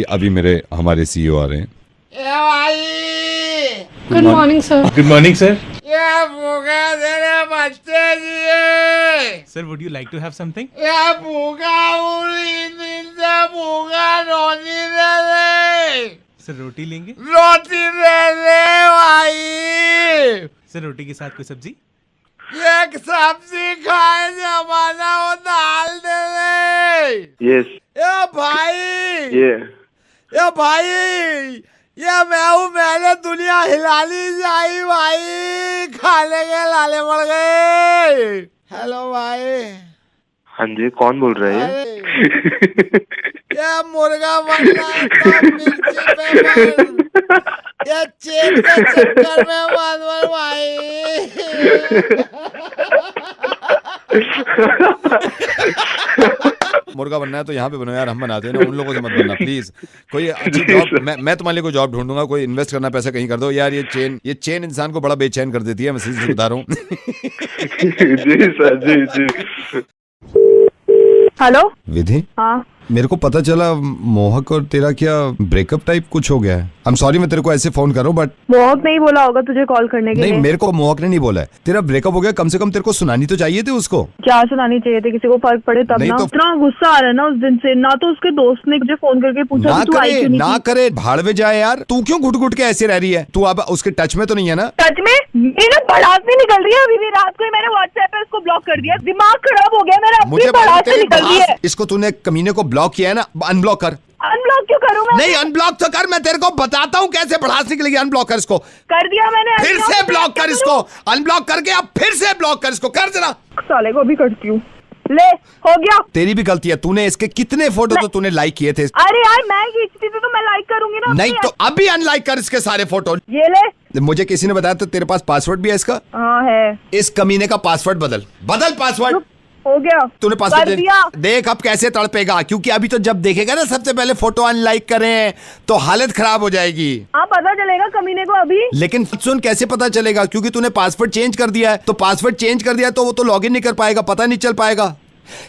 अभी मेरे हमारे सीईओ आ रहे हैं। Good morning sir. Good morning sir. ये भूखा तेरे बच्चे दिए। Sir would you like to have something? ये भूखा भूखा रोटी दे दे। सर रोटी लेंगे? रोटी दे दे भाई। सर रोटी के साथ कोई सब्जी? एक सब्जी खाए जमाना वो दाल दे दे। यस। ये भाई ये भाई ये मैं हूँ, मैंने दुनिया हिलानी चाहिए भाई, खाने के लाले पड़ गए। हेलो भाई। हाँ जी, कौन बोल रहे हैं? ये मुर्गा बनना मिर्ची पे बन, ये चेन के चक्कर में मत बन भाई। मुर्गा बनना है तो यहाँ पे बनो यार, हम बनाते हैं ना, उन लोगों से मत बनना प्लीज। कोई अच्छी जॉब मैं तुम्हारे लिए कोई जॉब ढूंढूंगा, कोई इन्वेस्ट करना पैसा कहीं कर दो यार। ये चेन इंसान को बड़ा बेचैन कर देती है, मैं सीधे बता रहा हूँ। जी सर, जी। हेलो विधि। हाँ मेरे को पता चला मोहक और तेरा क्या ब्रेकअप टाइप कुछ हो गया है। आई एम सॉरी मैं तेरे को ऐसे फोन कर रहा हूँ बट मोहक नहीं बोला होगा तुझे कॉल करने के लिए। नहीं, मेरे को मोहक ने नहीं बोला है। तेरा ब्रेकअप हो गया, कम से कम तेरे को सुनानी तो चाहिए थी उसको। क्या सुनानी चाहिए थी? किसी को फर्क पड़े तब ना। इतना गुस्सा आ रहा है ना उस दिन से, ना तो उसके दोस्त ने मुझे फोन करके पूछा ना तू आई क्यों नहीं ना करे भाड़ में जाए यार। तू क्यों घुट घुट के ऐसे रह रही है? तू अब उसके टच में तो नहीं है ना? टच में मेरा भड़ास नहीं निकल रही है अभी भी। रात को मैंने व्हाट्सएप पे उसको ब्लॉक कर दिया, दिमाग खराब हो गया मेरा। मुझे भड़ास से निकल रही है। इसको तूने कमीने को ब्लॉक किया है ना, अनब्लॉक कर। अनब्लॉक क्यों करूं मैं? नहीं अनब्लॉक तो कर, मैं तेरे को बताता हूँ कैसे भड़ास निकलेगी। अनब्लॉक कर इसको। कर दिया मैंने। फिर से ब्लॉक कर इसको, अनब्लॉक करके अब फिर से ब्लॉक कर इसको, कर जरा। साले को भी करती हूँ। ले हो गया। तेरी भी गलती है, तूने इसके कितने फोटो तो तूने लाइक किए थे। अरे यार मैं खींचती थी तो मैं लाइक करूंगी ना। नहीं तो अभी अनलाइक कर इसके सारे फोटो। ये ले। मुझे किसी ने बताया तो तेरे पास पासवर्ड भी है इसका। हाँ है। इस कमीने का पासवर्ड बदल पासवर्ड। हो गया। तूने पासवर्ड देख अब कैसे तड़पेगा, क्योंकि अभी तो जब देखेगा ना सबसे पहले फोटो अनलाइक करें तो हालत खराब हो जाएगी। हाँ पता चलेगा कमीने को अभी। लेकिन सुन कैसे पता चलेगा, क्योंकि तूने पासवर्ड चेंज कर दिया है। तो पासवर्ड चेंज कर दिया तो वो तो लॉगिन नहीं कर पाएगा, पता नहीं चल पाएगा।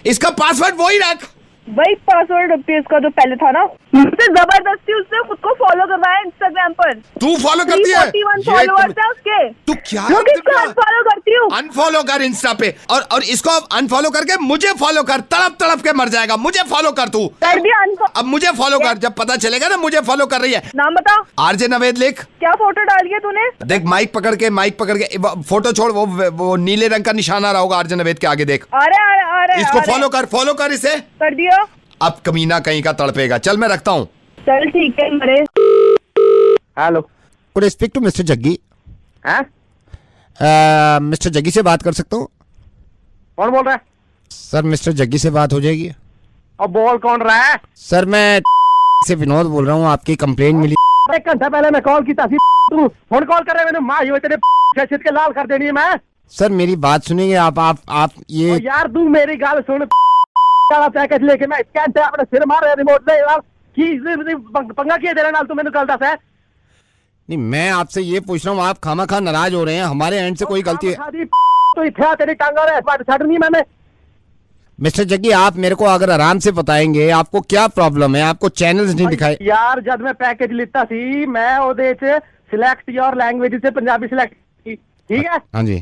इसका पासवर्ड वही रख। वही पासवर्ड रखती है इसका जो पहले था ना। मुझसे जबरदस्ती उसने खुद को फॉलो करवाया इंस्टाग्राम पर। तू फॉलो करती है? 341 फॉलोअर्स है उसके। तू क्या अनफॉलो करती हूँ? अनफॉलो कर इंस्टा पे और इसको अनफॉलो करके मुझे फॉलो कर। तड़प तड़प के मर जाएगा। मुझे फॉलो कर तू। कर दिया अनफॉलो। अब मुझे फॉलो कर, जब पता चलेगा ना मुझे फॉलो कर रही है। नाम बता। आरजे नवेद लिख। क्या फोटो डाली है तूने? देख माइक पकड़ के फोटो छोड़, वो नीले रंग का निशान आ रहा होगा आरजे नवेद के आगे, देख। अरे इसको फॉलो कर इसे। कर दिया। अब कमीना कहीं का तड़पेगा। चल मैं रखता हूँ। चल ठीक है मरे। Hello, could speak to mister Jaggi? Mister Jaggi से बात कर सकता हूँ? कौन बोल रहा है? सर मिस्टर जग्गी से बात हो जाएगी? अब बोल कौन रहा है? सर मैं से विनोद बोल रहा हूँ, आपकी कंप्लेंट मिली। 1 घंटा पहले मैं कॉल की थी, तू फोन कॉल कर रहे मैंने माँ ही तेरे के लाल कर देनी है मैं। सर मेरी बात सुनिए आप ये यार तू मेरी गाल सुन। पैकेज लेके मैं स्कैन से अपने सिर मार रहा रिमोट से यार की पंगा किया तेरे नाल तू मैंने गल दस है। नहीं मैं आपसे ये पूछ रहा हूँ, आप खामा नाराज हो रहे हैं, हमारे एंड से कोई गलती है तो इतना तेरी टांगा छड़नी मैंने। मिस्टर जग्गी आप मेरे को अगर आराम से बताएंगे आपको क्या प्रॉब्लम है, आपको चैनल्स नहीं दिखाए? यार जब मैं पैकेज लिता सी मैं ओदे च सिलेक्ट योर लैंग्वेज से पंजाबी सिलेक्ट की, ठीक है? हाँ जी।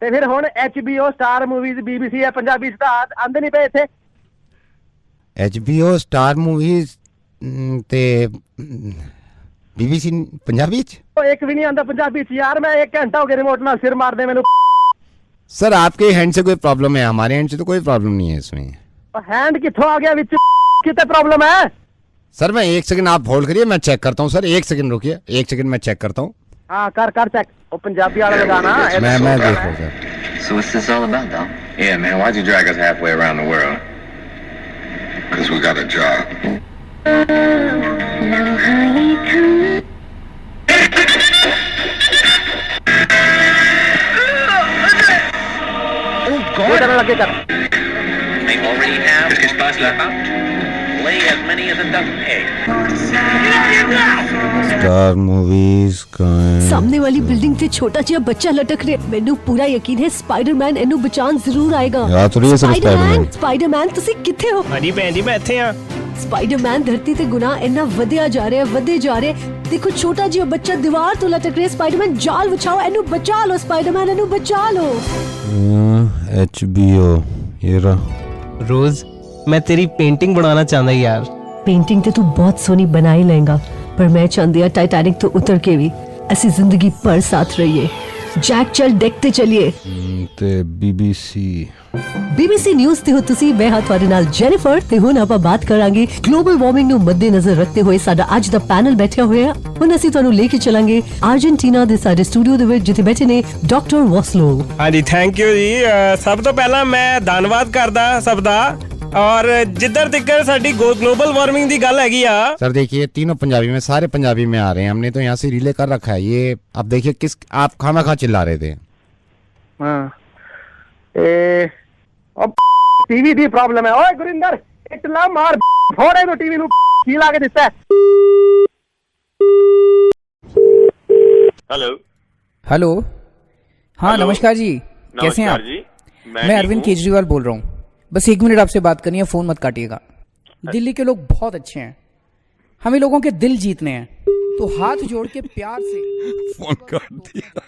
ते फिर हुण HBO स्टार मूवीज BBC है पंजाबी आंदे नहीं पे इत्थे। HBO स्टार मूवीज ते BBC पंजाबी एक भी नहीं आंदा पंजाबी यार। मैं 1 घंटा हो गया रिमोट नाल सिर मार दे मैनू। सर आपके हैंड से कोई प्रॉब्लम है, हमारे हैंड से तो कोई प्रॉब्लम नहीं है इसमें। हैंड किथों आ गया विच कितने प्रॉब्लम है? सर मैं 1 सेकंड आप होल्ड करिए, मैं चेक करता हूँ। सर 1 सेकंड रुकिए, 1 सेकंड मैं चेक करता हूँ। हाँ कर चेक। वो पंजाबी वाला लगाना मैं देख रहा हूँ sir. So what's this all about, though? Yeah, man, why'd you drag us halfway around the world? Because we got a job. Oh, God. They already have. Fast lap out. Lay as many as it doesn't pay. Star movies का सामने वाली building से छोटा जिहा बच्चा लटक ਰਿਹਾ ਮੈਨੂੰ ਪੂਰਾ ਯਕੀਨ ਹੈ ਸਪਾਈਡਰਮੈਨ ਇਹਨੂੰ ਬਚਾਉਣ ਜ਼ਰੂਰ ਆਏਗਾ ਯਾਦ ਥੋੜੀ ਹੈ ਸਿਰਫ ਸਪਾਈਡਰਮੈਨ ਸਪਾਈਡਰਮੈਨ ਤੁਸੀਂ ਕਿੱਥੇ ਹੋ ਹਾਂਜੀ ਭੈਣ ਜੀ ਮੈਂ ਇੱਥੇ ਆ ਸਪਾਈਡਰਮੈਨ ਧਰਤੀ ਤੇ ਗੁਨਾਹ ਇੰਨਾ ਵਧਿਆ ਜਾ ਰਿਹਾ ਵਧੇ ਜਾ ਰਿਹਾ ਦੇਖੋ ਛੋਟਾ ਜਿਹਾ ਬੱਚਾ ਦੀਵਾਰ ਤੋਂ ਲਟਕ ਰਿਹਾ ਸਪਾਈਡਰਮੈਨ ਜਾਲ ਵਿਛਾਓ ਇਹਨੂੰ ਬਚਾ ਲਓ ਸਪਾਈਡਰਮੈਨ ਇਹਨੂੰ ਬਚਾ ਲਓ HBO ये रहा रोज मैं तेरी पेंटिंग बनाना चाहता यार पेंटिंग ते तू बहुत सोहनी बना ही लेगा पर मैं चाहती हूं टाइटैनिक तो उतर के भी ऐसी जिंदगी पर साथ रहिए जैक चल देखते चलिए ते BBC न्यूज़ ਤੇ ਹੋ ਤੁਸੀਂ ਮੈਂ ਹਾਂ ਤੁਹਾਡੇ ਨਾਲ ਜੈਨੀਫਰ ਤੇ ਹੁਣ ਆਪਾਂ ਬਾਤ ਕਰਾਂਗੇ ਗਲੋਬਲ ਵਾਰਮਿੰਗ ਨੂੰ ਮੱਦੇਨਜ਼ਰ ਰੱਖਦੇ ਹੋਏ ਸਾਡਾ ਅੱਜ ਦਾ ਪੈਨਲ ਬੈਠਿਆ ਹੋਇਆ ਹੁਣ ਅਸੀਂ ਤੁਹਾਨੂੰ ਲੈ ਕੇ ਚੱਲਾਂਗੇ ਅਰਜਨਟੀਨਾ ਦੇ ਸਾਡੇ ਸਟੂਡੀਓ ਦੇ ਵਿੱਚ ਜਿੱਥੇ ਬੈਠੇ ਨੇ ਡਾਕਟਰ ਵਾਸਲੋ ਹਾਂਜੀ ਥੈਂਕ ਯੂ ਜੀ ਸਭ ਤੋਂ ਪਹਿਲਾਂ ਮੈਂ ਧੰਨਵਾਦ ਕਰਦਾ ਸਭ ਦਾ और जिधर दिक्कत साडी ग्लोबल वार्मिंग की गल हैगी आ सर देखिए तीनों पंजाबी में सारे पंजाबी में आ रहे हैं हमने तो यहाँ से रिले कर रखा है ये अब देखिए किस आप खाना खा चिल्ला रहे थे अब टीवी दी प्रॉब्लम है ओए गुरिंदर इतना मार फोड़े तो टीवी नु की लाके दिसता है हेलो हेलो हाँ नमस्कार जी कैसे हैं आप जी मैं अरविंद केजरीवाल बोल रहा हूँ बस 1 मिनट आपसे बात करनी है फोन मत काटिएगा दिल्ली के लोग बहुत अच्छे हैं हमें लोगों के दिल जीतने हैं तो हाथ जोड़ के प्यार से फोन काट दिया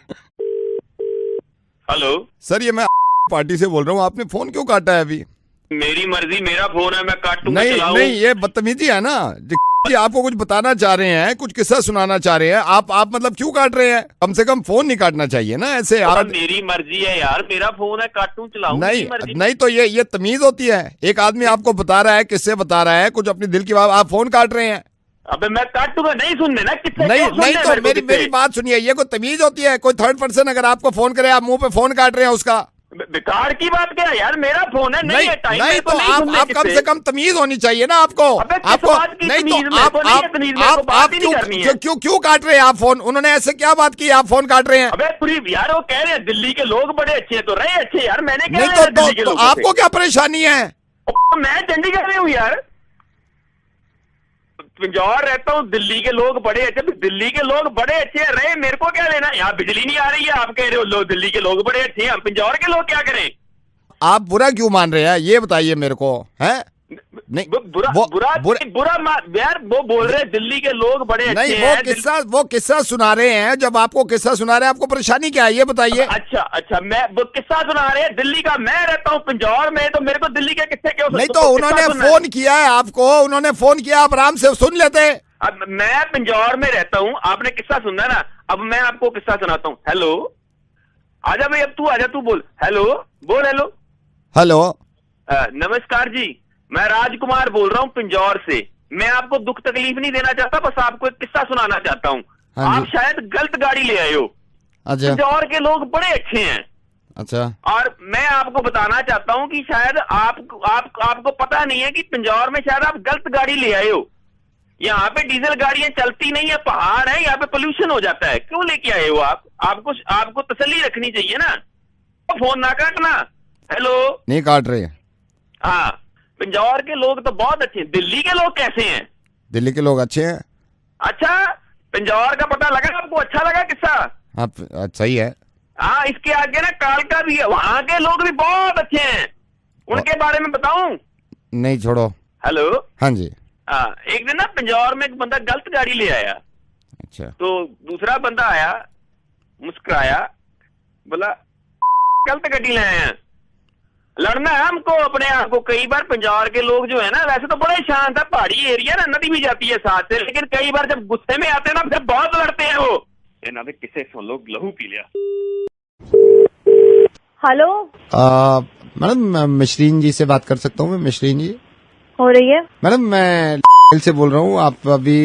हेलो सर ये मैं पार्टी से बोल रहा हूँ आपने फोन क्यों काटा है अभी मेरी मर्जी मेरा फोन है मैं काटूंगा नहीं ये बदतमीजी है ना आपको कुछ बताना चाह रहे हैं कुछ किस्सा सुनाना चाह रहे हैं आप मतलब क्यों काट रहे हैं कम से कम फोन नहीं काटना चाहिए ना ऐसे आप मेरी मर्जी है यार मेरा फोन है काटूं चलाऊं नहीं तो ये तमीज होती है एक आदमी आपको बता रहा है किससे बता रहा है कुछ अपनी दिल की बात आप फोन काट रहे हैं अबे मैं काटूंगा नहीं सुनने ना किससे नहीं तो मेरी बात सुनिए ये कोई तमीज होती है कोई थर्ड पर्सन अगर आपको फोन करे आप मुंह पे फोन काट रहे हैं उसका बेकार की बात क्या यार मेरा फोन है नहीं है टाइम नहीं तो आप कम से कम तमीज होनी चाहिए ना आपको नहीं तो आप क्यों काट रहे हैं आप फोन उन्होंने ऐसे क्या बात की आप फोन काट रहे हैं अबे पूरी यार वो कह रहे हैं दिल्ली के लोग बड़े अच्छे हैं तो रहे अच्छे यार मैंने क्या नहीं तो आपको क्या परेशानी है मैं चंडीगढ़ में हूँ यार पिंजौर रहता हूँ दिल्ली के लोग बड़े अच्छे दिल्ली के लोग बड़े अच्छे हैं रहे मेरे को क्या लेना यहाँ बिजली नहीं आ रही है आप कह रहे हो लोग दिल्ली के लोग बड़े अच्छे हैं पिंजौर के लोग क्या करें आप बुरा क्यों मान रहे हैं ये बताइए मेरे को है नहीं बुरा यार वो बोल रहे हैं दिल्ली के लोग बड़े अच्छे हैं वो किस्सा सुना रहे हैं जब आपको किस्सा सुना रहे हैं आपको परेशानी क्या है ये बताइए अच्छा मैं वो किस्सा सुना रहे हैं दिल्ली का मैं रहता हूँ पिंजौर में तो मेरे को दिल्ली के किस्से क्यों नहीं तो उन्होंने फोन किया है आपको उन्होंने फोन किया आप आराम से सुन लेते अब मैं पिंजौर में रहता हूँ आपने किस्सा सुनना ना अब मैं आपको किस्सा सुनाता हूँ हेलो आजा भाई अब तू आजा तू बोल हेलो हेलो नमस्कार जी मैं राजकुमार बोल रहा हूँ पिंजौर से मैं आपको दुख तकलीफ नहीं देना चाहता बस आपको एक किस्सा सुनाना चाहता हूँ आप शायद गलत गाड़ी ले आए हो अच्छा पिंजौर के लोग बड़े अच्छे हैं अच्छा और मैं आपको बताना चाहता हूँ कि शायद आपको पता नहीं है कि पिंजौर में शायद आप गलत गाड़ी ले आए हो यहाँ पे डीजल गाड़ियां चलती नहीं है पहाड़ है यहाँ पे पोल्यूशन हो जाता है क्यों लेके आए हो आपको तसल्ली रखनी चाहिए ना फोन ना काटना हेलो नहीं काट रहे हाँ पिंजौर के लोग तो बहुत अच्छे हैं दिल्ली के लोग कैसे हैं दिल्ली के लोग अच्छे हैं अच्छा पिंजौर का पता लगा आपको अच्छा लगा किस्सा आप सही है हाँ इसके आगे ना कालका भी है वहां के लोग भी बहुत अच्छे हैं उनके बारे में बताऊं नहीं छोड़ो हेलो हाँ जी हाँ एक दिन ना पिंजौर में एक बंदा गलत गाड़ी ले आया अच्छा तो दूसरा बंदा आया मुस्कुराया बोला गलत गाड़ी ले आए हैं लड़ना है हमको अपने आप को कई बार पिंजौर के लोग जो है ना वैसे तो बड़े शांत है पहाड़ी एरिया ना नदी भी जाती है साथ से लेकिन कई बार जब गुस्से में आते हैं ना फिर बहुत लड़ते हैं वो ना किसे सुन लो लहू पी लिया हेलो मैडम मिशरीन जी से बात कर सकता हूँ मैं मिशरीन जी हो रही है मैडम मैं से बोल रहा हूँ आप अभी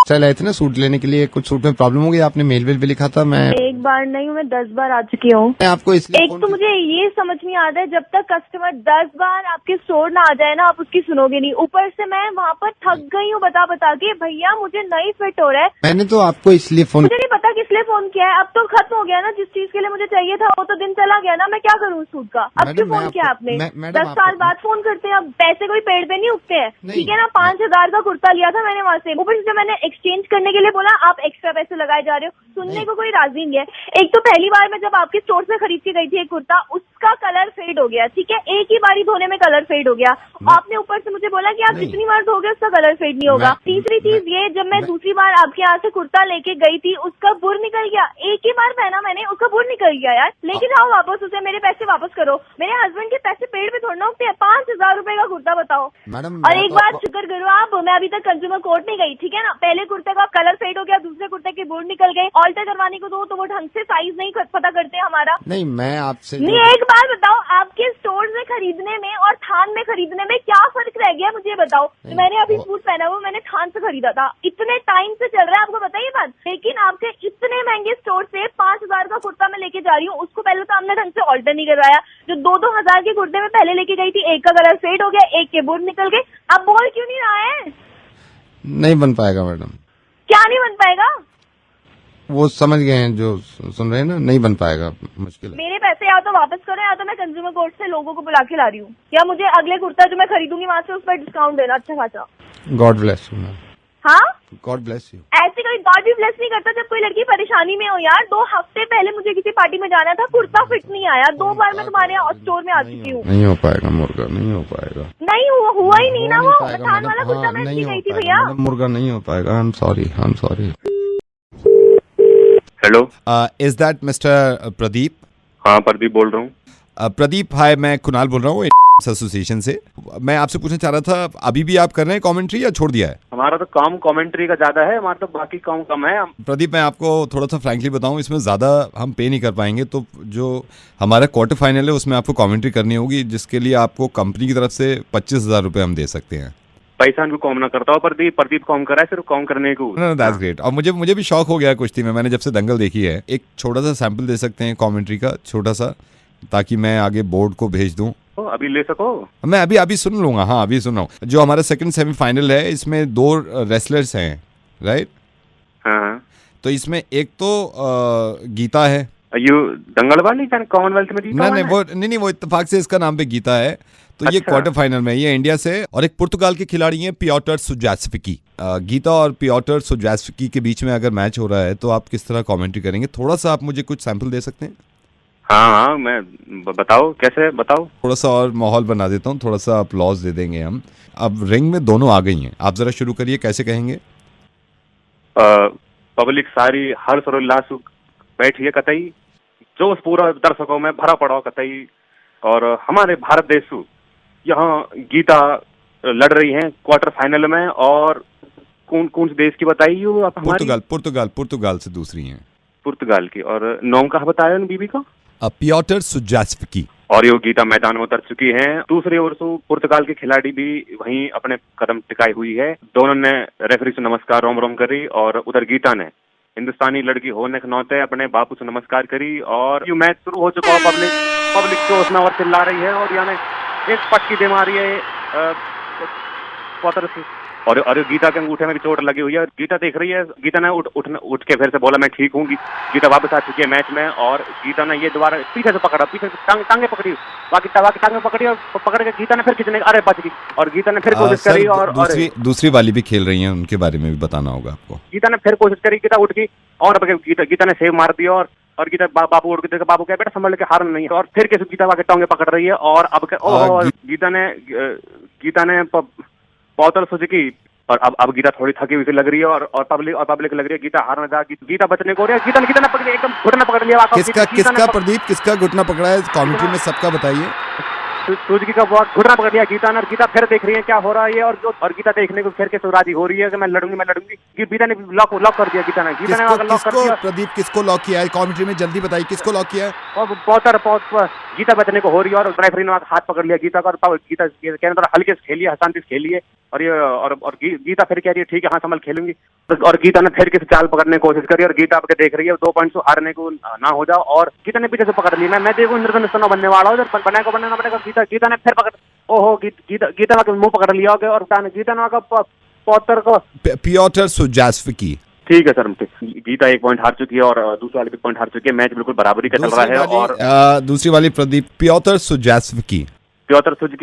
चल आए थे ना सूट लेने के लिए, कुछ सूट में प्रॉब्लम हो गई, आपने मेल वेल भी लिखा था। मैं एक बार नहीं, मैं 10 बार आ चुकी हूँ। मैं आपको इसलिए एक तो मुझे ये समझ नहीं आता है, जब तक कस्टमर 10 बार आपके स्टोर ना आ जाए ना, आप उसकी सुनोगे नहीं। ऊपर से मैं वहाँ पर थक गई हूँ बता बता के, भैया मुझे नहीं फिट हो रहा है। मैंने तो आपको इसलिए फोन, मुझे नहीं पता किस लिए फोन किया है। अब तो खत्म हो गया ना, जिस चीज के लिए मुझे चाहिए था वो तो दिन चला गया ना। मैं क्या करूँ उस सूट का? अब क्यों फोन किया आपने? 10 साल बाद फोन करते हैं, अब पैसे कोई पेड़ पे नहीं उगते हैं, ठीक है ना। 5,000 का कुर्ता लिया था मैंने वहाँ से, ऊपर से जब मैंने एक्सचेंज करने के लिए बोला आप एक्स्ट्रा पैसे लगाए जा रहे हो, सुनने को कोई राजी नहीं है। एक तो पहली बार मैं जब आपके स्टोर से खरीद के गई थी एक कुर्ता, उसका कलर फेड हो गया, ठीक है, एक ही बारी धोने में कलर फेड हो गया। आपने ऊपर से मुझे बोला कि आप जितनी बार धोगे उसका कलर फेड नहीं होगा। तीसरी चीज ये, जब मैं दूसरी बार आपके यहाँ से कुर्ता लेके गई थी उसका बुर निकल गया, एक ही बार पहना मैंने, उसका बुर निकल गया यार। लेके जाओ वापस उसे, मेरे पैसे वापस करो। मेरे हस्बैंड के पैसे पेड़ पे थोड़ा उगते हैं। 5,000 रुपए का कुर्ता बताओ। और एक बात शुक्र करो आप, मैं अभी तक कंज्यूमर कोर्ट नहीं गई, ठीक है ना। पहले कुर्ते का कलर फेड हो गया, दूसरे कुर्ते के बुर निकल गए, ऑल्टर करवाने को दो तो वो ढंग से साइज नहीं पता करते हमारा। नहीं मैं आपसे नहीं, एक बात बताओ, आपके स्टोर से खरीदने में और थान में खरीदने में क्या फर्क रह गया मुझे बताओ। मैंने अभी सूट पहना हुआ, मैंने थान से खरीदा था, इतने टाइम से चल रहा है, आपको बताइए बात। लेकिन आपके इतने महंगे स्टोर से 5,000 का कुर्ता मैं लेके जा रही हूँ, उसको पहले तो हमने ढंग से ऑल्टर नहीं करवाया। जो 2-2 हजार के कुर्ते में पहले लेके गई थी, एक का कलर फेड हो गया, एक के बुर निकल गए। अब बोल क्यों नहीं रहा है? नहीं बन पाएगा मैडम। क्या नहीं बन पाएगा? वो समझ गए हैं जो सुन रहे हैं ना, नहीं बन पाएगा, मुश्किल है। मेरे पैसे या तो वापस करो या तो मैं कंज्यूमर कोर्ट से लोगों को बुला के ला रही हूँ, या मुझे अगले कुर्ता जो मैं खरीदूंगी वहाँ से उस पर डिस्काउंट देना अच्छा खासा। God bless you ma'am. हाँ, गॉड ब्लेस यू। ऐसे कोई गॉड भी ब्लेस नहीं करता जब कोई लड़की परेशानी में हो यार। 2 हफ्ते पहले मुझे किसी पार्टी में जाना था, कुर्ता फिट नहीं आया, 2 बार मैं तुम्हारे यहाँ स्टोर में आ चुकी हूँ। नहीं हो पाएगा मुर्गा, नहीं हो पाएगा। नहीं हुआ ही नहीं ना वो थान वाला कुर्ता मैं इसलिए गई थी भैया। मुर्गा नहीं हो पाएगा। I am sorry. Hello, is that mister Pradeep? हाँ, प्रदीप बोल रहा हूँ। प्रदीप हाय, मैं कुणाल बोल रहा हूँ एसोसिएशन से। मैं आपसे पूछना चाह रहा था, अभी भी आप कर रहे हैं कमेंट्री या छोड़ दिया है? हमारा तो काम कमेंट्री का ज्यादा है, हमारा तो बाकी काम कम है। प्रदीप मैं आपको थोड़ा सा फ्रैंकली बताऊं, इसमें ज़्यादा हम पे नहीं कर पाएंगे। तो जो हमारा क्वार्टर फाइनल है उसमें आपको कमेंट्री करनी होगी, जिसके लिए आपको कंपनी की तरफ से 25,000 रुपये हम दे सकते हैं। पैसा भी कम ना करता हो प्रदीप कम करा है, सिर्फ कम करने को। That's great. और मुझे भी शौक हो गया कुश्ती में, मैंने जब से दंगल देखी है। एक छोटा सा सैंपल दे सकते हैं कमेंट्री का, छोटा सा, ताकि मैं आगे बोर्ड को भेज दूं। अभी ले सको? मैं अभी सुन लूंगा। हाँ, अभी सुन रहा हूँ। जो हमारा सेकंड सेमीफाइनल है, इसमें 2 रेसलर्स हैं, राइट? हाँ। तो इसमें एक तो गीता है। यू दंगल वाली कॉमनवेल्थ में जीता? नहीं, वो इत्तेफाक से इसका नाम पे गीता है। तो ये क्वार्टर फाइनल में, ये इंडिया से, और एक पुर्तगाल के खिलाड़ी हैं पियोटर सुजास्विकी। गीता और पियोटर सुजास्विकी के बीच में अगर मैच हो रहा है तो आप किस तरह कमेंट्री करेंगे? थोड़ा सा आप मुझे कुछ सैंपल दे सकते हैं? हाँ, मैं बताओ कैसे बताओ। थोड़ा सा और माहौल बना देता हूँ, थोड़ा सा अपलॉज दे देंगे हम। अब रिंग में दोनों आ गई हैं, आप जरा शुरू करिए, कैसे कहेंगे? पब्लिक सारी हर सरोल्लास बैठी है कतई, जोश पूरा दर्शकों में भरा पड़ा कतई। और हमारे भारत देश यहाँ गीता लड़ रही हैं क्वार्टर फाइनल में। और कौन से देश की बताइए आप? पुर्तगाल से दूसरी हैं। पुर्तगाल की। और नाम कहाँ बताया उन बीबी का? पियोटर सुजास्विकी। और ये गीता मैदान में उतर चुकी हैं। दूसरी ओर से पुर्तगाल के खिलाड़ी भी वहीं अपने कदम टिकाई हुई है। दोनों ने रेफरी से नमस्कार रोम करी, और उधर गीता ने हिंदुस्तानी लड़की होने के नाते अपने बापू से नमस्कार करी। और ये मैच शुरू हो चुका है, पब्लिक जोश में और चिल्ला रही है, और यानी एक पटकी दे मारी है क्वार्टर से। और गीता के अंगूठे में भी चोट लगी हुई है। गीता देख रही है, गीता ने उठ के फिर से बोला मैं ठीक हूँ। गीता वापस आ चुकी है मैच में। और गीता ने ये दोबारा पीछे से पकड़ा, पीछे से टांगे पकड़ी, बाकी टांगे पकड़ी, और पकड़ के गीता ने फिर खींचने, अरे बच गई। और गीता ने फिर कोशिश करी, और दूसरी वाली भी खेल रही हैं, उनके बारे में भी बताना होगा आपको। गीता ने फिर कोशिश करी, गीता उठ गई, और गीता ने सेव मार दिया। और गीता बाबू उठ गए, बाबू क्या बेटा संभल के हारना नहीं है। और फिर कैसे गीता के टांगे पकड़ रही है। और अब गीता ने पौतल सुजुकी। और अब गीता थोड़ी थकी हुई लग रही है, और पब्लिक लग रही है गीता हारना जा, गीता बचने को रही है। गीता ने पकड़ एकदम घुटना पकड़ लिया। किसका प्रदीप, किसका घुटना पकड़ा है? कमेंट्री में सबका बताइए। सुजुकी का बहुत घुटना पकड़ लिया गीता ने। गीता फिर देख रही है क्या हो रहा है। और गीता देखने को फिर कैसे राजी हो रही है कि मैं लड़ूंगी। गीता ने लॉक कर दिया। गीता ने लॉक कर दिया। प्रदीप किसको लॉक किया है? कमेंट्री में जल्दी बताइए, किसको लॉक किया है? और गीता बचने को हो रही है, और रेफरी ने हाथ पकड़ लिया गीता का। और गीता कहने हल्के से खेलिए, शांति से खेलिए, और ये और गीता फिर कह रही है ठीक है हाँ संभल खेलूंगी, और गीता ने फिर किसी चाल पकड़ने की कोशिश करी और गीता आपके देख रही है 2 पॉइंट से हारने को ना हो जाओ, और गीता ने पीछे से पकड़ ली। मैं देखूं इंद्रधनुष बनने वाला हूँ, बनने को बनना पड़ेगा। गीता ने फिर पकड़, ओहो गीता का मुंह पकड़ लिया और गीता ने पौत्र को पियोटर सुजासविकी। ठीक है सर, गीता 1 पॉइंट हार चुकी है और दूसरी वाली 1 पॉइंट हार चुकी है। मैच बिल्कुल बराबरी का चल रहा है। और दूसरी वाली प्रदीप पियोटर सुजासविकी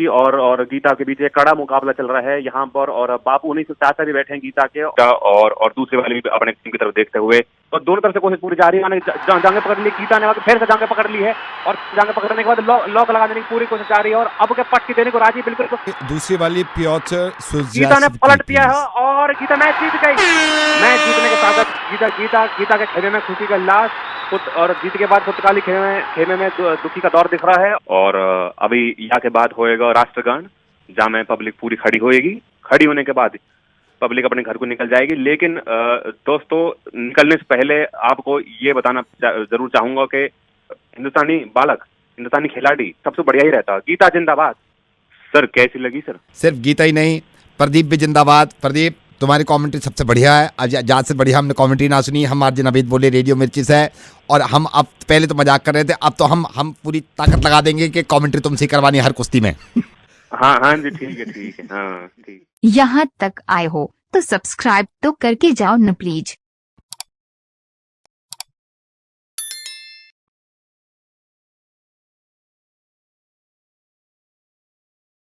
और गीता के बीच एक कड़ा मुकाबला चल रहा है यहाँ पर, और बापू उन्हीं से चाचा भी बैठे हैं गीता के, और दूसरे वाले भी अपने टीम की तरफ देखते हुए, और दोनों तरफ से कोशिश पूरी जारी है। जांघें पकड़ ली गीता ने, फिर से जांघें पकड़ ली है, और जांघें पकड़ने के बाद लॉक लगा देने की पूरी कोशिश जारी है, और अब के पट्टी देने को राजी बिल्कुल। दूसरी वाली पियोटर गीता ने पलट दिया है और गीता मैच जीत गई। मैच जीतने के साथ गीता के खेमे में खुशी का उल्लास, और जीत के बाद पुर्तगाली खेमे में दुखी का दौर दिख रहा है। और अभी यहाँ के बाद होएगा राष्ट्रगान, जहाँ में पब्लिक पूरी खड़ी होएगी। खड़ी होने के बाद पब्लिक अपने घर को निकल जाएगी। लेकिन दोस्तों, निकलने से पहले आपको ये बताना जरूर चाहूंगा कि हिंदुस्तानी बालक, हिंदुस्तानी खिलाड़ी सबसे बढ़िया ही रहता। गीता जिंदाबाद। सर कैसी लगी सर? सिर्फ गीता ही नहीं, प्रदीप भी जिंदाबाद। प्रदीप तुम्हारी कमेंट्री सबसे बढ़िया है, आज से बढ़िया हमने कमेंट्री ना सुनी। हम आज नवीद बोले रेडियो मिर्ची से, और हम अब पहले तो मजाक कर रहे थे, अब तो हम पूरी ताकत लगा देंगे कि कमेंट्री तुमसे करवानी हर कुश्ती में। हाँ जी ठीक है हाँ ठीक। यहाँ तक आए हो तो सब्सक्राइब तो करके जाओ न प्लीज।